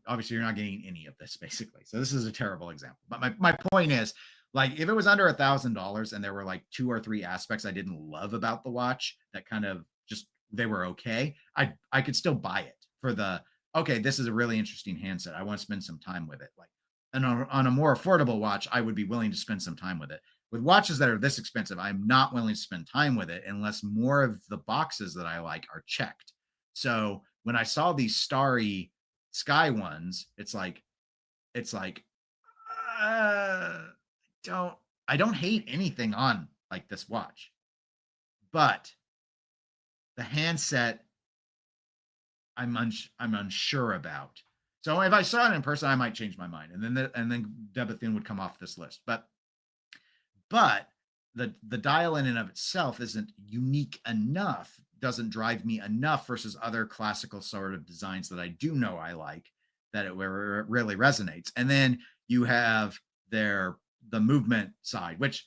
obviously you're not getting any of this basically. So this is a terrible example. But my point is, like, if it was under $1,000 and there were like 2 or 3 aspects I didn't love about the watch that kind of just they were okay, I could still buy it for okay, this is a really interesting handset. I want to spend some time with it. Like, and on a more affordable watch, I would be willing to spend some time with it. With watches that are this expensive, I'm not willing to spend time with it unless more of the boxes that I like are checked. So when I saw these starry sky ones, it's like don't I don't hate anything on like this watch, but the handset I'm unsure about. So if I saw it in person, I might change my mind, and then Debethune would come off this list. But the dial in and of itself isn't unique enough, doesn't drive me enough versus other classical sort of designs that I do know I like, that it where it really resonates. And then you have the movement side, which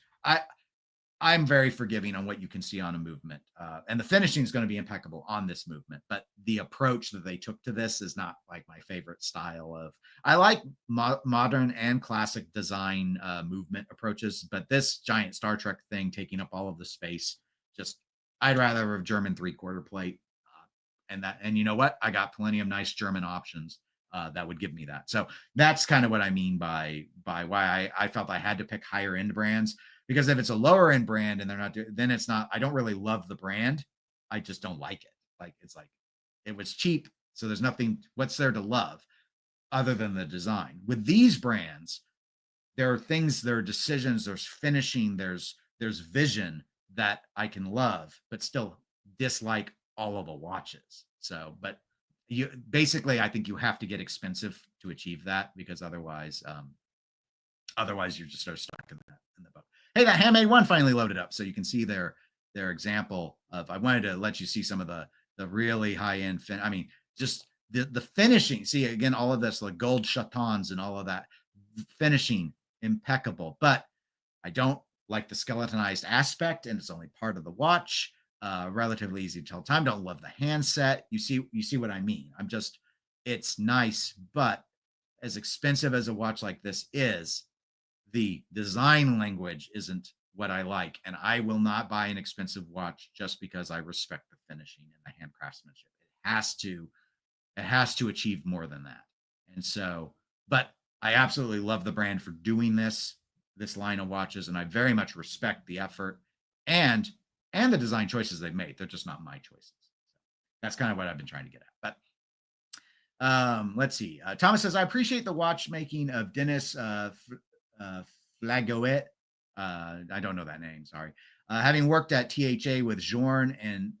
I'm very forgiving on what you can see on a movement, and the finishing is going to be impeccable on this movement. But the approach that they took to this is not like my favorite style of. I like modern and classic design movement approaches, but this giant Star Trek thing taking up all of the space, just I'd rather have a German 3/4 plate, and you know what? I got plenty of nice German options. That would give me that. So that's kind of what I mean by why I felt I had to pick higher end brands, because if it's a lower end brand and they're not doing, then it's not, I don't really love the brand. I just don't like it. Like, it's like, it was cheap. So there's nothing, what's there to love other than the design? With these brands, there are things, there are decisions, there's finishing, there's vision that I can love, but still dislike all of the watches. So, but you basically, I think you have to get expensive to achieve that, because otherwise you're just sort of stuck in the boat. Hey, that handmade one finally loaded up, so you can see their example of. I wanted to let you see some of the really high end I mean, just the finishing. See again, all of this like gold chatons and all of that finishing impeccable. But I don't like the skeletonized aspect, and it's only part of the watch. Relatively easy to tell time. Don't love the handset. You see what I mean. It's nice, but as expensive as a watch like this is, the design language isn't what I like, and I will not buy an expensive watch just because I respect the finishing and the hand craftsmanship. It has to achieve more than that. And so, but I absolutely love the brand for doing this line of watches, and I very much respect the effort and the design choices they've made. They're just not my choices. So that's kind of what I've been trying to get at. But let's see. Thomas says, I appreciate the watchmaking of Dennis Flagoet. I don't know that name. Sorry. Having worked at THA with Jorn and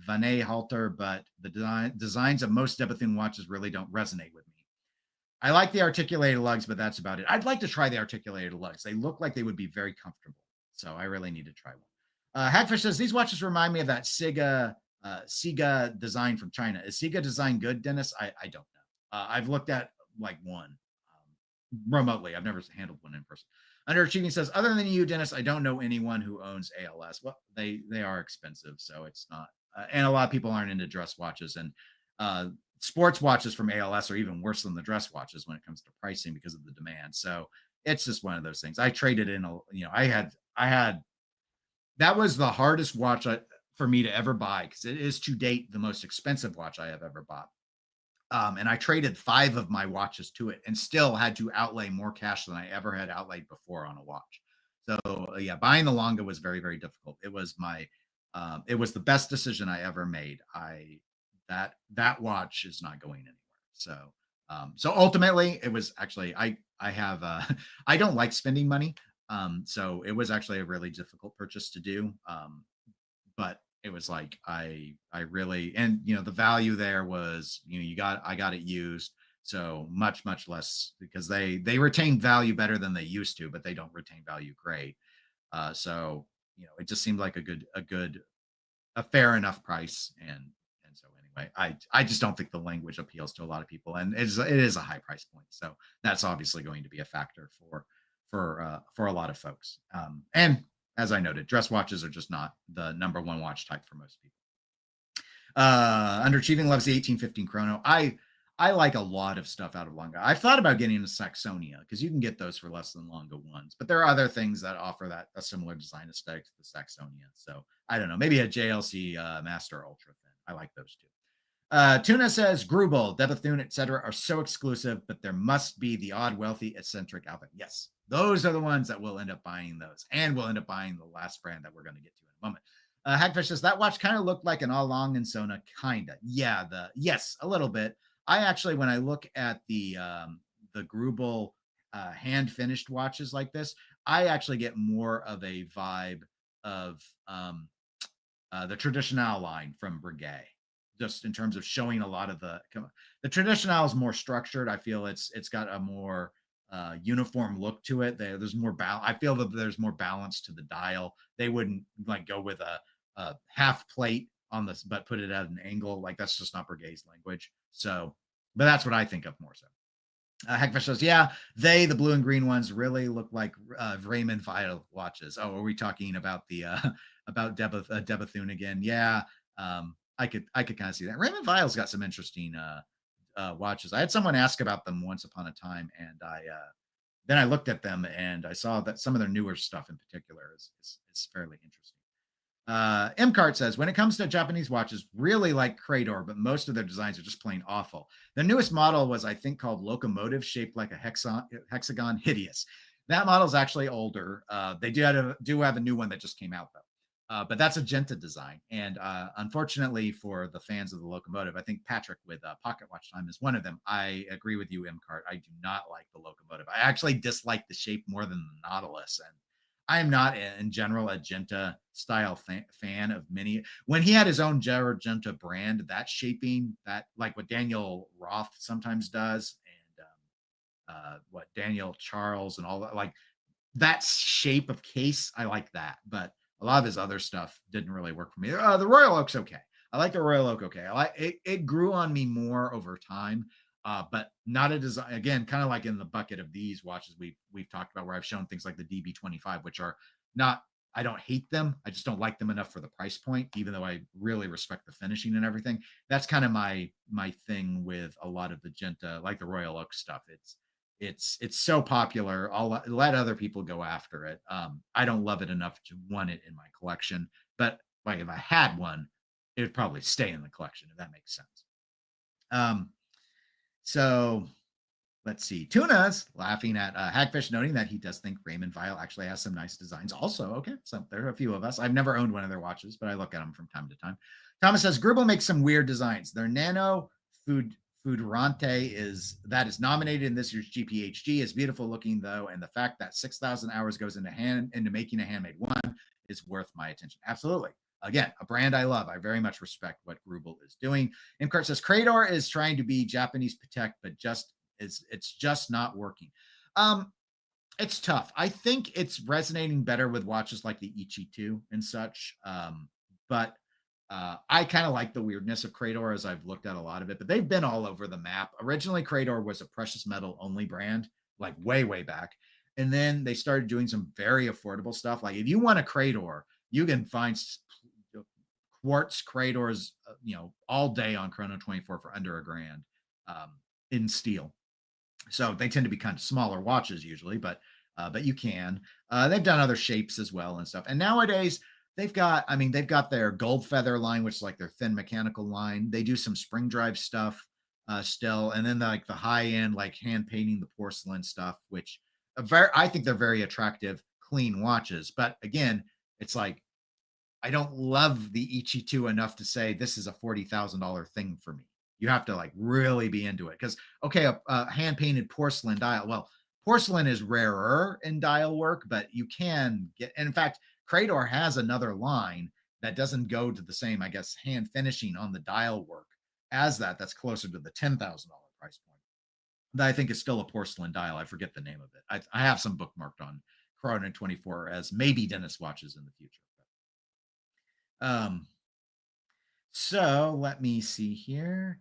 Vanet Halter, but the designs of most Debethune watches really don't resonate with me. I like the articulated lugs, but that's about it. I'd like to try the articulated lugs. They look like they would be very comfortable. So I really need to try one. Hagfish says, these watches remind me of that Siga design from China. Is Siga design good, Dennis? I don't know. I've looked at like one remotely. I've never handled one in person. Underachieving says, other than you, Dennis, I don't know anyone who owns ALS. Well, they are expensive, so it's not. And a lot of people aren't into dress watches, and sports watches from ALS are even worse than the dress watches when it comes to pricing because of the demand. So it's just one of those things. I traded in I had that was the hardest watch for me to ever buy, because it is to date the most expensive watch I have ever bought. And I traded 5 of my watches to it and still had to outlay more cash than I ever had outlaid before on a watch. So yeah, buying the Longa was very, very difficult. It was it was the best decision I ever made. That watch is not going anywhere. So ultimately it was actually, I have, I don't like spending money. So it was actually a really difficult purchase to do. But it was like I really, and the value there was, I got it used, so much less, because they retain value better than they used to, but they don't retain value great. So it just seemed like a fair enough price, and so anyway, I just don't think the language appeals to a lot of people, and it is a high price point, so that's obviously going to be a factor for a lot of folks. And as I noted, dress watches are just not the number one watch type for most people. Underachieving loves the 1815 chrono. I like a lot of stuff out of Longa. I've thought about getting a Saxonia, because you can get those for less than Longa ones, but there are other things that offer a similar design aesthetic to the Saxonia. So I don't know, maybe a JLC Master Ultra Thin. I like those too. Tuna says, Grubel, Debethune, etc. are so exclusive, but there must be the odd wealthy eccentric outfit. Yes, those are the ones that will end up buying those, and we'll end up buying the last brand that we're going to get to in a moment. Hagfish says, that watch kind of looked like an Along and Sona, kinda. Yeah, yes, a little bit. I actually, when I look at the Grubel hand finished watches like this, I actually get more of a vibe of the Traditional line from Breguet, just in terms of showing a lot of the Traditional is more structured. I feel it's got a more uniform look to it. There's more balance. I feel that there's more balance to the dial. They wouldn't like go with a half plate on this, but put it at an angle. Like that's just not Breguet's language. So, but that's what I think of more so. Hackfish says, yeah, the blue and green ones really look like Raymond Weil watches. Oh, are we talking about the about Debathune again? Yeah, I could kind of see that. Raymond Weil's got some interesting watches. I had someone ask about them once upon a time, and then I looked at them and I saw that some of their newer stuff in particular is fairly interesting. M-Cart says, when it comes to Japanese watches, really like Crador, but most of their designs are just plain awful. Their newest model was, I think, called Locomotive, shaped like a hexagon, hideous. That model is actually older. They do have a new one that just came out, though. But that's a Genta design. And unfortunately for the fans of the Locomotive, I think Patrick with Pocket Watch Time is one of them. I agree with you, M-Cart. I do not like the Locomotive. I actually dislike the shape more than the Nautilus. And I am not, in general, a Genta style fan of many. When he had his own Genta brand, that shaping, that like what Daniel Roth sometimes does, and what Daniel Charles and all that, like that shape of case, I like that. But a lot of his other stuff didn't really work for me. The Royal Oak's okay. I like the Royal Oak okay. I like it. It grew on me more over time. But not a design, again, kind of like in the bucket of these watches we've talked about, where I've shown things like the DB25, which are not, I don't hate them, I just don't like them enough for the price point, even though I really respect the finishing and everything. That's kind of my thing with a lot of the Genta, like the Royal Oak stuff. It's so popular, I'll let other people go after it. I don't love it enough to want it in my collection, but like if I had one, it would probably stay in the collection, if that makes sense. So let's see. Tuna's laughing at Hagfish, noting that he does think Raymond Weil actually has some nice designs. Also, okay, so there are a few of us. I've never owned one of their watches, but I look at them from time to time. Thomas says Grubel makes some weird designs. Their Nano Foodrante is nominated in this year's GPHG is beautiful looking though, and the fact that 6,000 hours goes into making a handmade one is worth my attention. Absolutely. Again, a brand I love. I very much respect what Grubel is doing. Imkart says Crador is trying to be Japanese Patek, but it's just not working. It's tough. I think it's resonating better with watches like the Ichi 2 and such. But I kind of like the weirdness of Crador as I've looked at a lot of it, but they've been all over the map. Originally, Crador was a precious metal only brand, like way back. And then they started doing some very affordable stuff. Like if you want a Crador, you can find quartz Cradors, all day on Chrono 24 for under $1,000 in steel. So they tend to be kind of smaller watches usually, but you can. They've done other shapes as well and stuff. And nowadays they've got their Gold Feather line, which is like their thin mechanical line. They do some spring drive stuff still, and then the high end like hand painting the porcelain stuff, which I think they're very attractive, clean watches. But again, it's like I don't love the Ichi 2 enough to say this is a $40,000 thing for me. You have to like really be into it because a hand painted porcelain dial. Well, porcelain is rarer in dial work, but you can get. And in fact, Crador has another line that doesn't go to the same, I guess, hand finishing on the dial work as that. That's closer to the $10,000 price point. That I think is still a porcelain dial. I forget the name of it. I have some bookmarked on Chrono 24 as maybe Dennis watches in the future. So let me see here.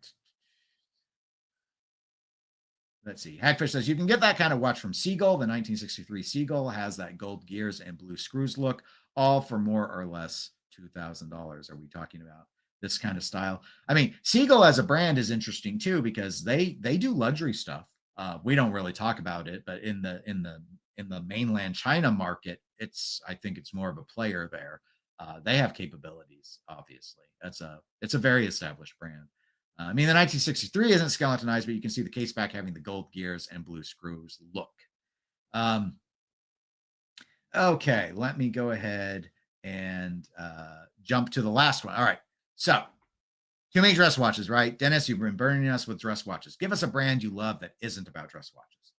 Let's see. Hagfish says you can get that kind of watch from Seagull. The 1963 Seagull has that gold gears and blue screws look, all for more or less $2,000. Are we talking about this kind of style? I mean, Seagull as a brand is interesting too because they do luxury stuff. We don't really talk about it, but in the mainland China market, I think it's more of a player there. They have capabilities, obviously. It's a very established brand. I mean, the 1963 isn't skeletonized, but you can see the case back having the gold gears and blue screws look. Okay, let me go ahead and jump to the last one. All right, so too many dress watches, right? Dennis, you've been burning us with dress watches. Give us a brand you love that isn't about dress watches.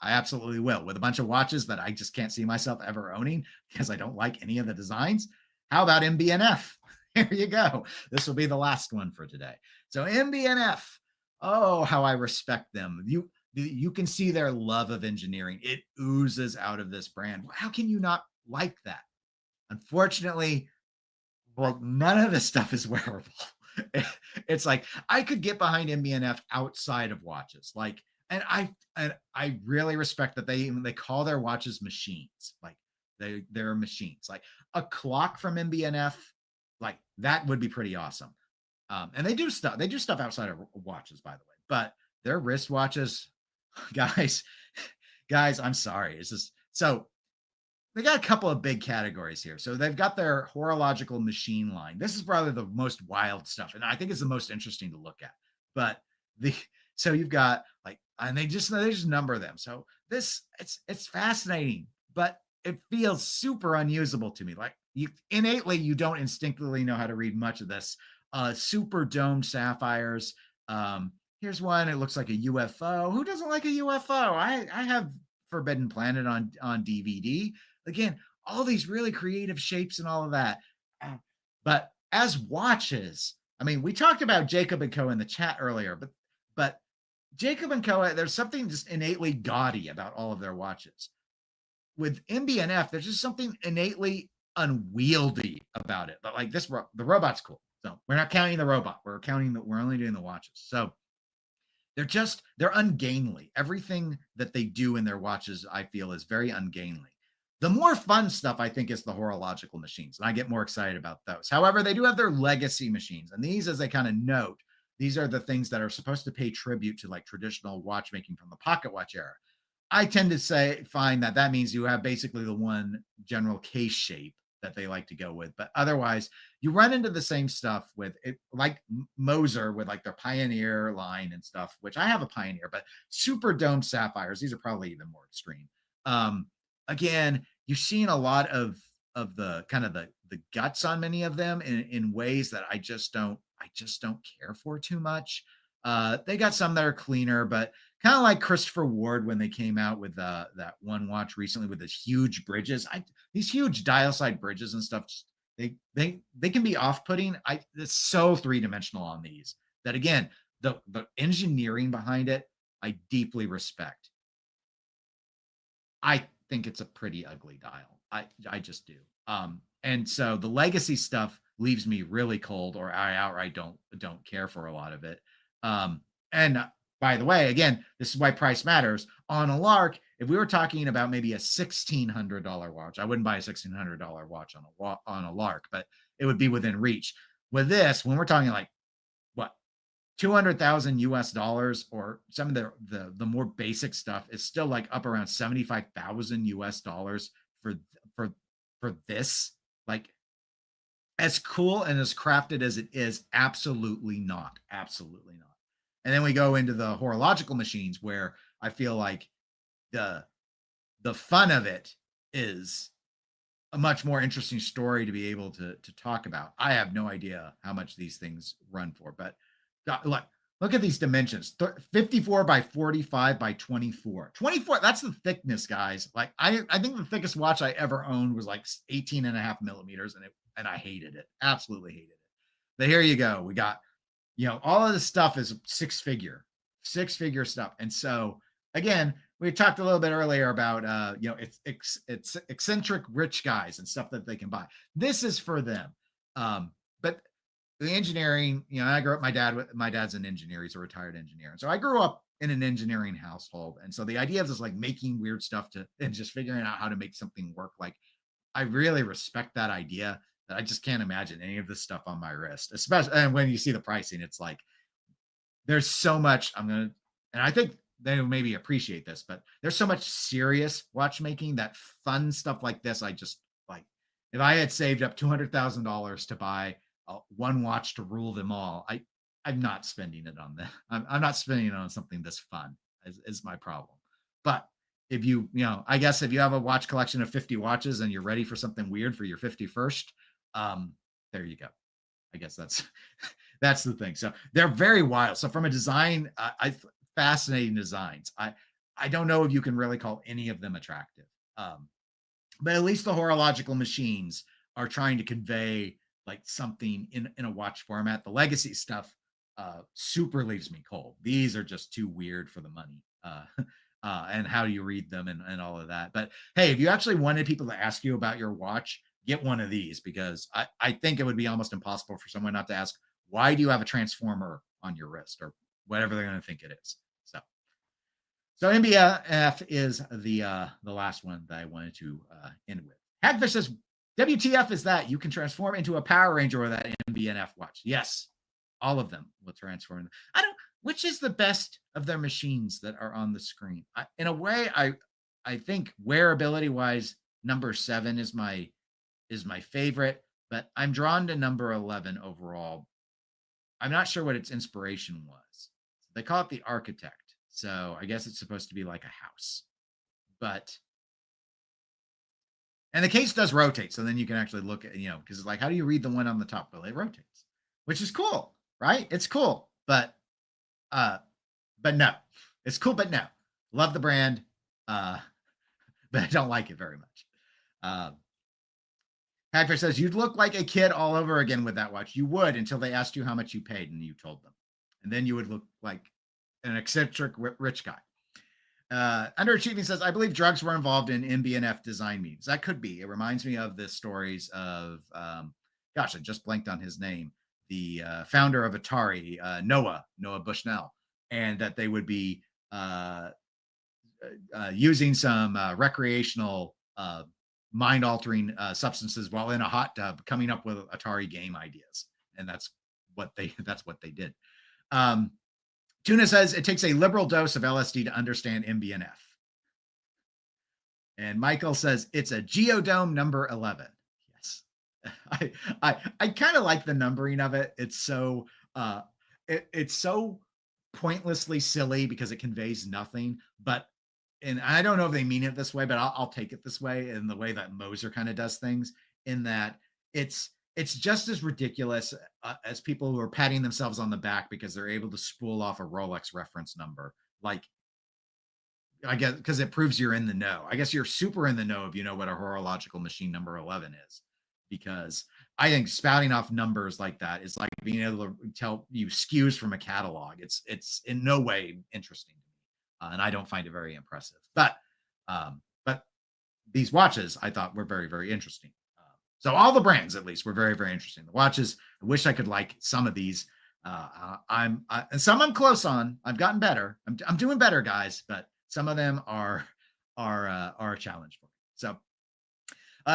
I absolutely will, with a bunch of watches that I just can't see myself ever owning because I don't like any of the designs. How about MBNF? Here you go. This will be the last one for today. So MBNF, oh, how I respect them. You can see their love of engineering. It oozes out of this brand. How can you not like that? Unfortunately, well, none of this stuff is wearable. It's like I could get behind MBNF outside of watches. Like, and I really respect that they call their watches machines. Like they're machines. Like a clock from MBNF, like that would be pretty awesome. And they do stuff. They do stuff outside of watches, by the way. But their wristwatches, guys, guys, I'm sorry. It's just so they got a couple of big categories here. So they've got their horological machine line. This is probably the most wild stuff, and I think it's the most interesting to look at. But the so you've got like, and they just number them. So this it's fascinating, but it feels super unusable to me. Like you innately you don't instinctively know how to read much of this. Super domed sapphires. Here's one. It looks like a UFO. Who doesn't like a UFO? I have Forbidden Planet on DVD. Again, all these really creative shapes and all of that. But as watches, I mean, we talked about Jacob and Co in the chat earlier, but Jacob and Co, there's something just innately gaudy about all of their watches. With MBNF, there's just something innately unwieldy about it. But like this, the robot's cool. So we're not counting the robot. We're only doing the watches. So they're ungainly. Everything that they do in their watches, I feel, is very ungainly. The more fun stuff, I think, is the horological machines, and I get more excited about those. However, they do have their legacy machines, and these, as they kind of note, these are the things that are supposed to pay tribute to like traditional watchmaking from the pocket watch era. I tend to find that means you have basically the one general case shape that they like to go with, but otherwise you run into the same stuff with it, like Moser with like their Pioneer line and stuff, which I have a Pioneer, but super domed sapphires. These are probably even more extreme. Again, you've seen a lot of the kind of the guts on many of them in ways that I just don't care for too much. They got some that are cleaner, but kind of like Christopher Ward when they came out with that one watch recently with these huge bridges. These huge dial side bridges and stuff. They can be off putting. It's so three dimensional on these that again the engineering behind it I deeply respect. I think it's a pretty ugly dial. I just do. And so the legacy stuff leaves me really cold, or I outright don't care for a lot of it. And by the way, again, this is why price matters. On a lark, if we were talking about maybe a $1,600 watch, I wouldn't buy a $1,600 watch on a lark, but it would be within reach. With this, when we're talking like what 200,000 US dollars, or some of the more basic stuff is still like up around 75,000 US dollars for this. Like, as cool and as crafted as it is, absolutely not. Absolutely not. And then we go into the horological machines where I feel like the fun of it is a much more interesting story to be able to talk about. I have no idea how much these things run for, but God, look at these dimensions. 54 by 45 by 24. 24, that's the thickness, guys. Like I think the thickest watch I ever owned was like 18 and a half millimeters, and I hated it. Absolutely hated it. But here you go. We got, all of this stuff is six figure stuff. And so again, we talked a little bit earlier about it's eccentric rich guys and stuff that they can buy. This is for them. But the engineering, I grew up, my dad's an engineer. He's a retired engineer. And so I grew up in an engineering household. And so the idea of just like making weird stuff and just figuring out how to make something work, like I really respect that idea. That I just can't imagine any of this stuff on my wrist, especially, and when you see the pricing, it's like, there's so much and I think they maybe appreciate this, but there's so much serious watchmaking that fun stuff like this. I just like, if I had saved up $200,000 to buy one watch to rule them all, I'm not spending it on that. I'm not spending it on something this fun is my problem. But if I guess if you have a watch collection of 50 watches and you're ready for something weird for your 51st, there you go. I guess that's the thing. So they're very wild. So from a design, fascinating designs. I don't know if you can really call any of them attractive. But at least the horological machines are trying to convey like something in a watch format. The legacy stuff super leaves me cold. These are just too weird for the money. And how do you read them and all of that. But hey, if you actually wanted people to ask you about your watch, get one of these, because I think it would be almost impossible for someone not to ask, why do you have a transformer on your wrist, or whatever they're going to think it is. So MBF is the last one that I wanted to end with. Hagfish says, WTF is that? You can transform into a Power Ranger with that MBNF watch. Yes, all of them will transform. I don't. Which is the best of their machines that are on the screen? In a way, I think wearability wise, number 7 is my favorite, but I'm drawn to number 11 overall. I'm not sure what its inspiration was. They call it the Architect, so I guess it's supposed to be like a house. But and the case does rotate, so then you can actually look at, because it's like, how do you read the one on the top? Well, it rotates, which is cool, right? It's cool, but no, it's cool, but no. Love the brand, but I don't like it very much. Hagfish says, you'd look like a kid all over again with that watch. You would, until they asked you how much you paid and you told them. And then you would look like an eccentric rich guy. Underachieving says, I believe drugs were involved in MBNF design memes. That could be. It reminds me of the stories of, gosh, I just blanked on his name, the founder of Atari, Noah Bushnell, and that they would be using some recreational mind-altering substances while in a hot tub, coming up with Atari game ideas, and that's what they did. Tuna says it takes a liberal dose of LSD to understand MBNF, and Michael says it's a Geodome number 11. Yes, I kind of like the numbering of it. It's so it's so pointlessly silly because it conveys nothing, but. And I don't know if they mean it this way, but I'll take it this way, in the way that Moser kind of does things, in that it's just as ridiculous as people who are patting themselves on the back because they're able to spool off a Rolex reference number. Like, I guess because it proves you're in the know. I guess you're super in the know if you know what a horological machine number 11 is, because I think spouting off numbers like that is like being able to tell you SKUs from a catalog. It's in no way interesting. And I don't find it very impressive. But these watches I thought were very, very interesting. So all the brands, at least, were very, very interesting. The watches, I wish I could like some of these. And some I'm close on. I've gotten better. I'm doing better, guys. But some of them are a challenge for me. So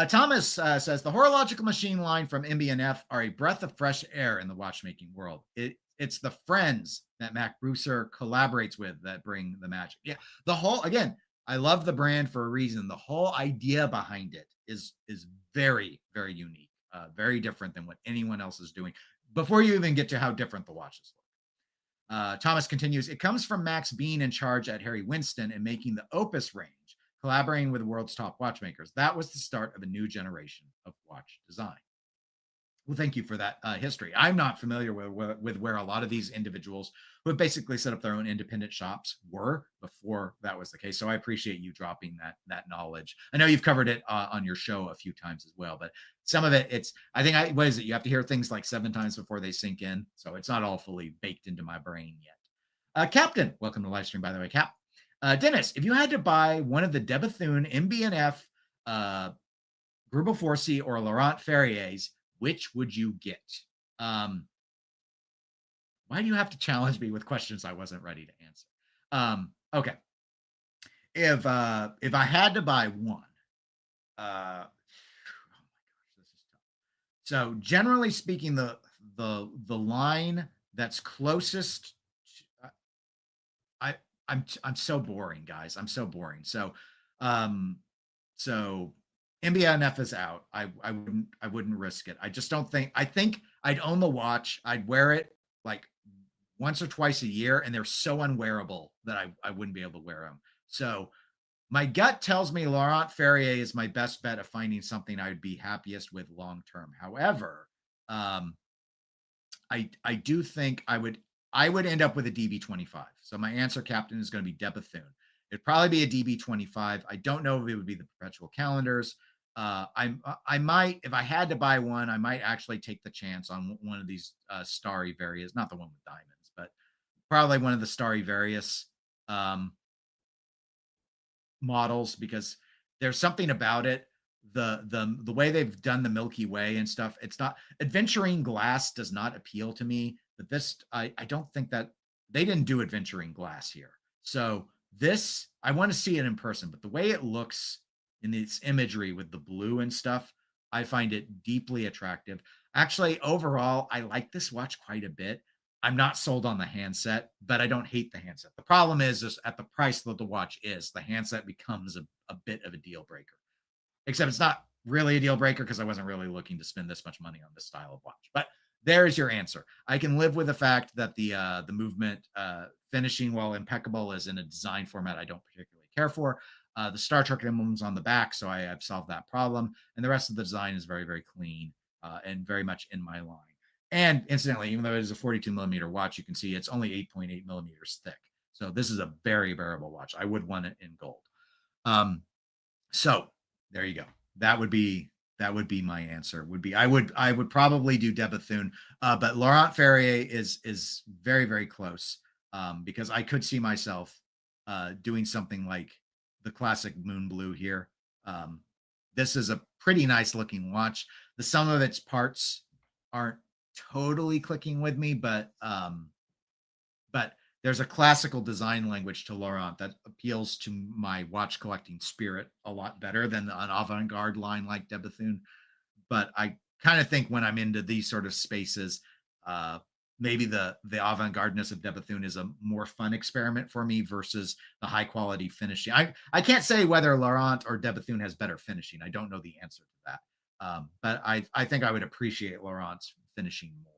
Thomas says the horological machine line from MBNF are a breath of fresh air in the watchmaking world. It's the friends that Mac Brewser collaborates with that bring the magic. Yeah, the whole, again, I love the brand for a reason. The whole idea behind it is very, very unique, very different than what anyone else is doing. Before you even get to how different the watches look, Thomas continues. It comes from Max being in charge at Harry Winston and making the Opus range, collaborating with the world's top watchmakers. That was the start of a new generation of watch design. Well, thank you for that history. I'm not familiar with where a lot of these individuals who have basically set up their own independent shops were before that was the case. So I appreciate you dropping that knowledge. I know you've covered it on your show a few times as well, but some of it, what is it? You have to hear things like 7 times before they sink in. So it's not all fully baked into my brain yet. Captain, welcome to the live stream, by the way, Cap. Dennis, if you had to buy one of the de Bethune, MBNF, Grubel Forsey, or Laurent Ferrier's, which would you get? Why do you have to challenge me with questions I wasn't ready to answer? Okay. If I had to buy one, oh my gosh, this is tough. So generally speaking, the line that's closest, I'm so boring, guys. I'm so boring. So MBNF is out. I wouldn't risk it. I just don't think. I think I'd own the watch. I'd wear it like once or twice a year, and they're so unwearable that I wouldn't be able to wear them. So my gut tells me Laurent Ferrier is my best bet of finding something I'd be happiest with long term. However, I do think I would end up with a DB25. So my answer, Captain, is going to be de Bethune. It'd probably be a DB25. I don't know if it would be the perpetual calendars. I might, if I had to buy one, I might actually take the chance on one of these starry various, not the one with diamonds, but probably one of the starry various um, models, because there's something about it. The way they've done the Milky Way and stuff, it's not, adventuring glass does not appeal to me, but this, I don't think that they didn't do adventuring glass here. So this, I want to see it in person, but the way it looks in its imagery with the blue and stuff, I find it deeply attractive. Actually, overall, I like this watch quite a bit. I'm not sold on the handset, but I don't hate the handset. The problem is at the price that the watch is, the handset becomes a bit of a deal breaker. Except it's not really a deal breaker because I wasn't really looking to spend this much money on this style of watch. But there's your answer. I can live with the fact that the movement finishing, while impeccable, is in a design format I don't particularly care for. The Star Trek emblems on the back, so I have solved that problem. And the rest of the design is very, very clean and very much in my line. And incidentally, even though it is a 42 millimeter watch, you can see it's only 8.8 millimeters thick. So this is a very bearable watch. I would want it in gold. So there you go. That would be my answer. Would be I would probably do De Bethune, but Laurent Ferrier is very, very close, because I could see myself doing something like the classic moon blue here. Um, this is a pretty nice looking watch. The sum of its parts aren't totally clicking with me, but there's a classical design language to Laurent that appeals to my watch collecting spirit a lot better than an avant-garde line like De Bethune. But I kind of think when I'm into these sort of spaces, uh, maybe the avant-gardeness of De Bethune is a more fun experiment for me versus the high quality finishing. I can't say whether Laurent or De Bethune has better finishing. I don't know the answer to that. But I think I would appreciate Laurent's finishing more,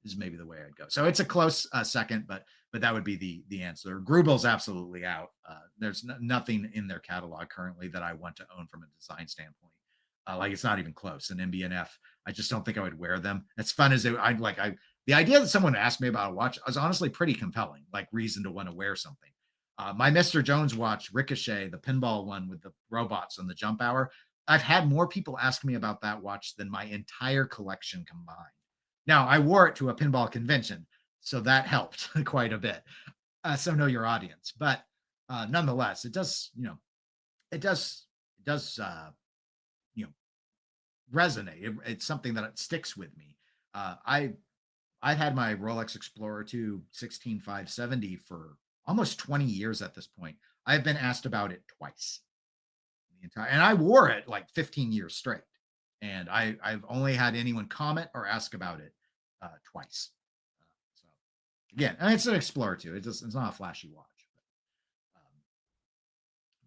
is maybe the way I'd go. So it's a close second, but that would be the answer. Grubel's absolutely out. There's nothing in their catalog currently that I want to own from a design standpoint. Like it's not even close. And MBNF, I just don't think I would wear them. As fun as the idea that someone asked me about a watch was honestly pretty compelling, like reason to want to wear something. My Mr. Jones watch, Ricochet, the pinball one with the robots and the jump hour, I've had more people ask me about that watch than my entire collection combined. Now, I wore it to a pinball convention, so that helped quite a bit. So know your audience, but nonetheless, it does, it does, you know, resonate. It's something that it sticks with me. I've had my Rolex Explorer 2 16570 for almost 20 years at this point. I've been asked about it twice. And I wore it like 15 years straight. And I've only had anyone comment or ask about it twice. So again, and it's an Explorer 2. It's not a flashy watch.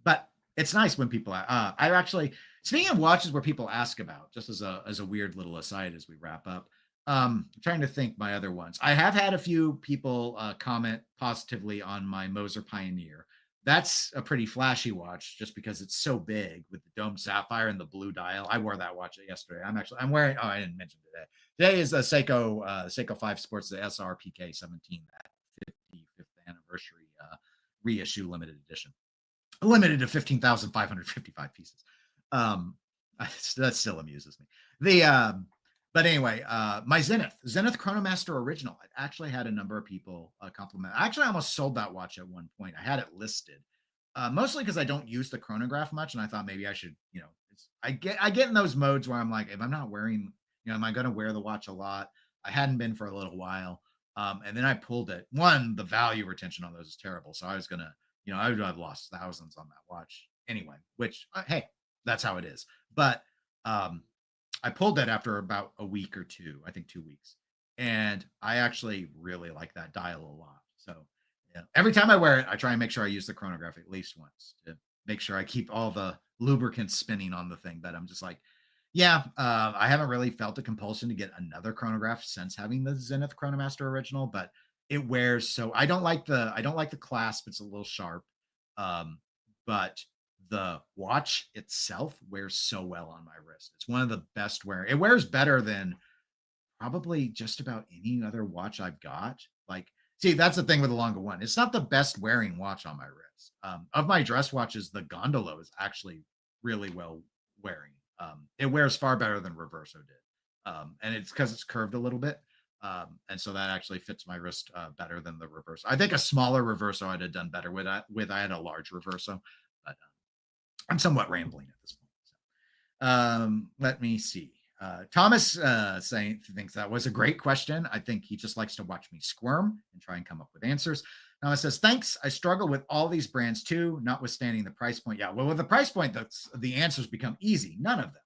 But it's nice when people I actually, speaking of watches where people ask about, just as a weird little aside as we wrap up, I'm trying to think my other ones. I have had a few people comment positively on my Moser Pioneer. That's a pretty flashy watch just because it's so big with the domed sapphire and the blue dial. I wore that watch yesterday. I'm wearing, oh, I didn't mention today. Today is a Seiko 5 Sports, the SRPK 17, that 55th anniversary reissue limited edition, limited to 15,555 pieces. That still amuses me. But anyway, my Zenith Chronomaster original. I actually had a number of people compliment. I actually almost sold that watch at one point. I had it listed, mostly because I don't use the chronograph much, and I thought maybe I should, I get in those modes where I'm like, if I'm not wearing, am I going to wear the watch a lot? I hadn't been for a little while, and then I pulled it. One, the value retention on those is terrible, so I was gonna, I would have lost thousands on that watch anyway. Which, hey, that's how it is. But I pulled that after about a week or two, I think 2 weeks. And I actually really like that dial a lot. So every time I wear it, I try and make sure I use the chronograph at least once to make sure I keep all the lubricants spinning on the thing. But I'm just like, yeah, I haven't really felt a compulsion to get another chronograph since having the Zenith Chronomaster original, but it wears so I don't like the clasp. It's a little sharp. But the watch itself wears so well on my wrist. It's one of the best wearing. It wears better than probably just about any other watch I've got. Like See, that's the thing with the longer one. It's not the best wearing watch on my wrist. Of my dress watches, the Gondolo is actually really well wearing. It wears far better than Reverso did. And it's because it's curved a little bit. And so that actually fits my wrist better than the Reverso. I think a smaller Reverso I'd have done better with. I had a large Reverso, but I'm somewhat rambling at this point. Let me see. Thomas thinks that was a great question. I think he just likes to watch me squirm and try and come up with answers. Thomas says, thanks. I struggle with all these brands too, notwithstanding the price point. Yeah, well, with the price point, the answers become easy. None of them.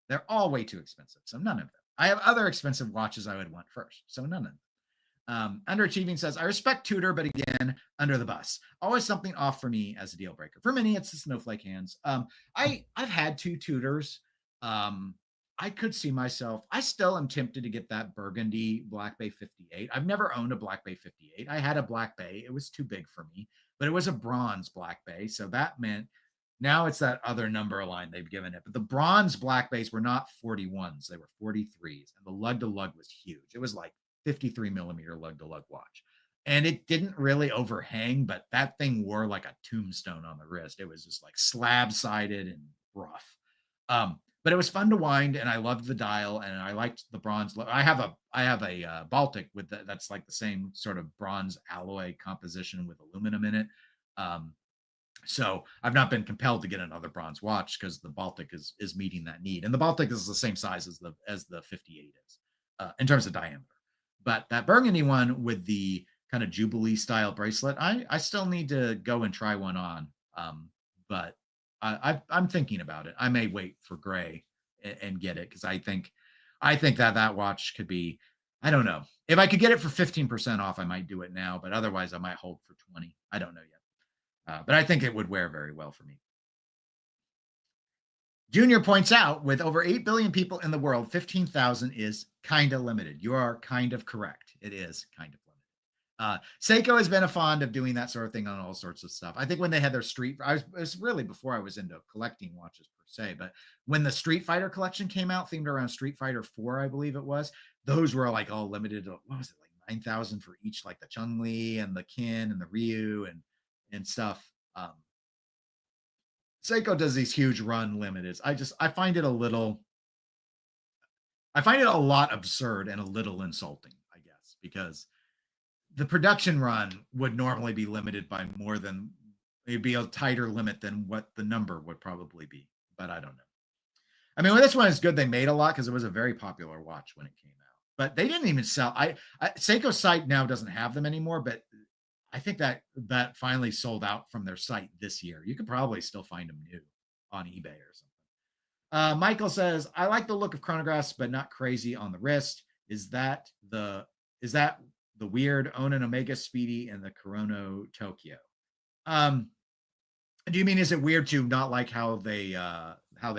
They're all way too expensive. So none of them. I have other expensive watches I would want first. So none of them. Underachieving says, I respect Tudor, but again, under the bus. Always something off for me as a deal breaker. For many, it's the snowflake hands. I've had 2 Tudors. I could see myself. I still am tempted to get that burgundy Black Bay 58. I've never owned a Black Bay 58. I had a Black Bay. It was too big for me, but it was a bronze Black Bay. So that meant now it's that other number line they've given it. But the bronze Black Bays were not 41s. They were 43s. And the lug to lug was huge. It was like 53 millimeter lug to lug watch. And it didn't really overhang, but that thing wore like a tombstone on the wrist. It was just like slab sided and rough. But it was fun to wind, and I loved the dial, and I liked the bronze. I have a Baltic with that's like the same sort of bronze alloy composition with aluminum in it. So I've not been compelled to get another bronze watch because the Baltic is meeting that need, and the Baltic is the same size as the 58 is in terms of diameter. But that burgundy one with the kind of Jubilee style bracelet, I still need to go and try one on. But I'm thinking about it. I may wait for gray and get it because I think that watch could be. I don't know. If I could get it for 15% off, I might do it now. But otherwise, I might hold for 20. I don't know yet. But I think it would wear very well for me. Junior points out, with over 8 billion people in the world, 15,000 is kind of limited. You are kind of correct. It is kind of limited. Seiko has been a fond of doing that sort of thing on all sorts of stuff. I think when they had their it was really before I was into collecting watches per se, but when the Street Fighter collection came out, themed around Street Fighter 4, I believe it was, those were like all limited to, what was it, like 9,000 for each, like the Chun-Li and the Kin and the Ryu and stuff. Seiko does these huge run limiteds. I find it a lot absurd and a little insulting, I guess, because the production run would normally be limited by more than, it'd be a tighter limit than what the number would probably be, but I don't know. I mean, well, this one is good. They made a lot because it was a very popular watch when it came out, but they didn't even sell. Seiko's site now doesn't have them anymore, but I think that finally sold out from their site this year. You could probably still find them new on eBay or something. Michael says, I like the look of chronographs, but not crazy on the wrist. Is that the weird Onan Omega Speedy and the Chrono Tokyo? Do you mean, is it weird to not like how they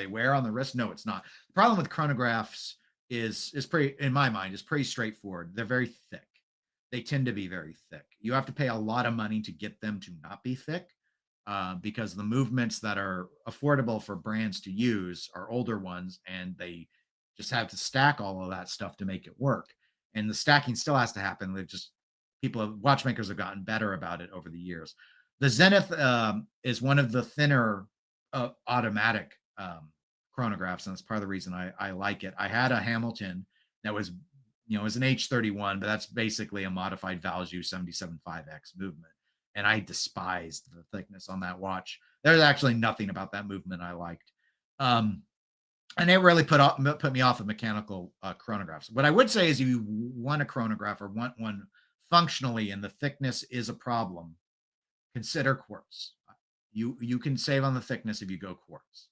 wear on the wrist? No, it's not. The problem with chronographs is pretty, in my mind, is pretty straightforward. They're very thick. They tend to be very thick. You have to pay a lot of money to get them to not be thick, because the movements that are affordable for brands to use are older ones, and they just have to stack all of that stuff to make it work. And the stacking still has to happen. Watchmakers have gotten better about it over the years. The Zenith is one of the thinner automatic chronographs, and that's part of the reason I like it. I had a Hamilton that was, it was an H31, but that's basically a modified Valjoux 77.5X movement. And I despised the thickness on that watch. There's actually nothing about that movement I liked. And it really put me off of mechanical chronographs. What I would say is, if you want a chronograph or want one functionally and the thickness is a problem, consider quartz. You can save on the thickness if you go quartz.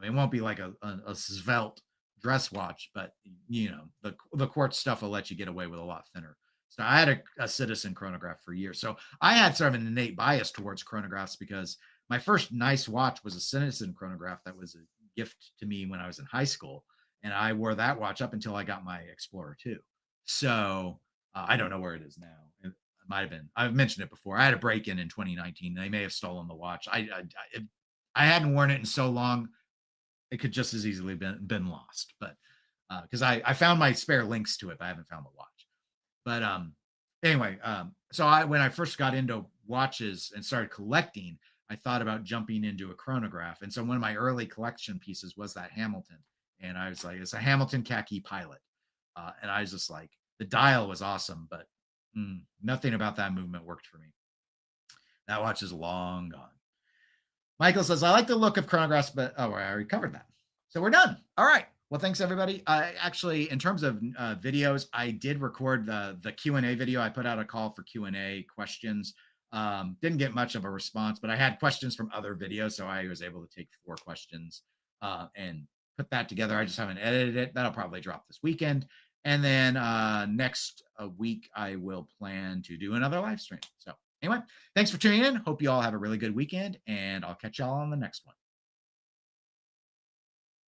It won't be like a svelte dress watch, but the quartz stuff will let you get away with a lot thinner. So I had a Citizen chronograph for years. So I had sort of an innate bias towards chronographs because my first nice watch was a Citizen chronograph that was a gift to me when I was in high school. And I wore that watch up until I got my Explorer 2. So I don't know where it is now. It might have been, I've mentioned it before. I had a break-in 2019. They may have stolen the watch. I hadn't worn it in so long. It could just as easily been lost, but because I found my spare links to it, but I haven't found the watch. But Anyway, so when I first got into watches and started collecting, I thought about jumping into a chronograph. And so one of my early collection pieces was that Hamilton. And I was like, it's a Hamilton khaki pilot. And I was just like, the dial was awesome, but nothing about that movement worked for me. That watch is long gone. Michael says, I like the look of chronographs, but I already covered that. So we're done. All right. Well, thanks everybody. Actually, in terms of videos, I did record the Q&A video. I put out a call for Q&A questions. Didn't get much of a response, but I had questions from other videos, so I was able to take 4 questions and put that together. I just haven't edited it. That'll probably drop this weekend. And then next week, I will plan to do another live stream. So anyway, thanks for tuning in. Hope you all have a really good weekend, and I'll catch y'all on the next one.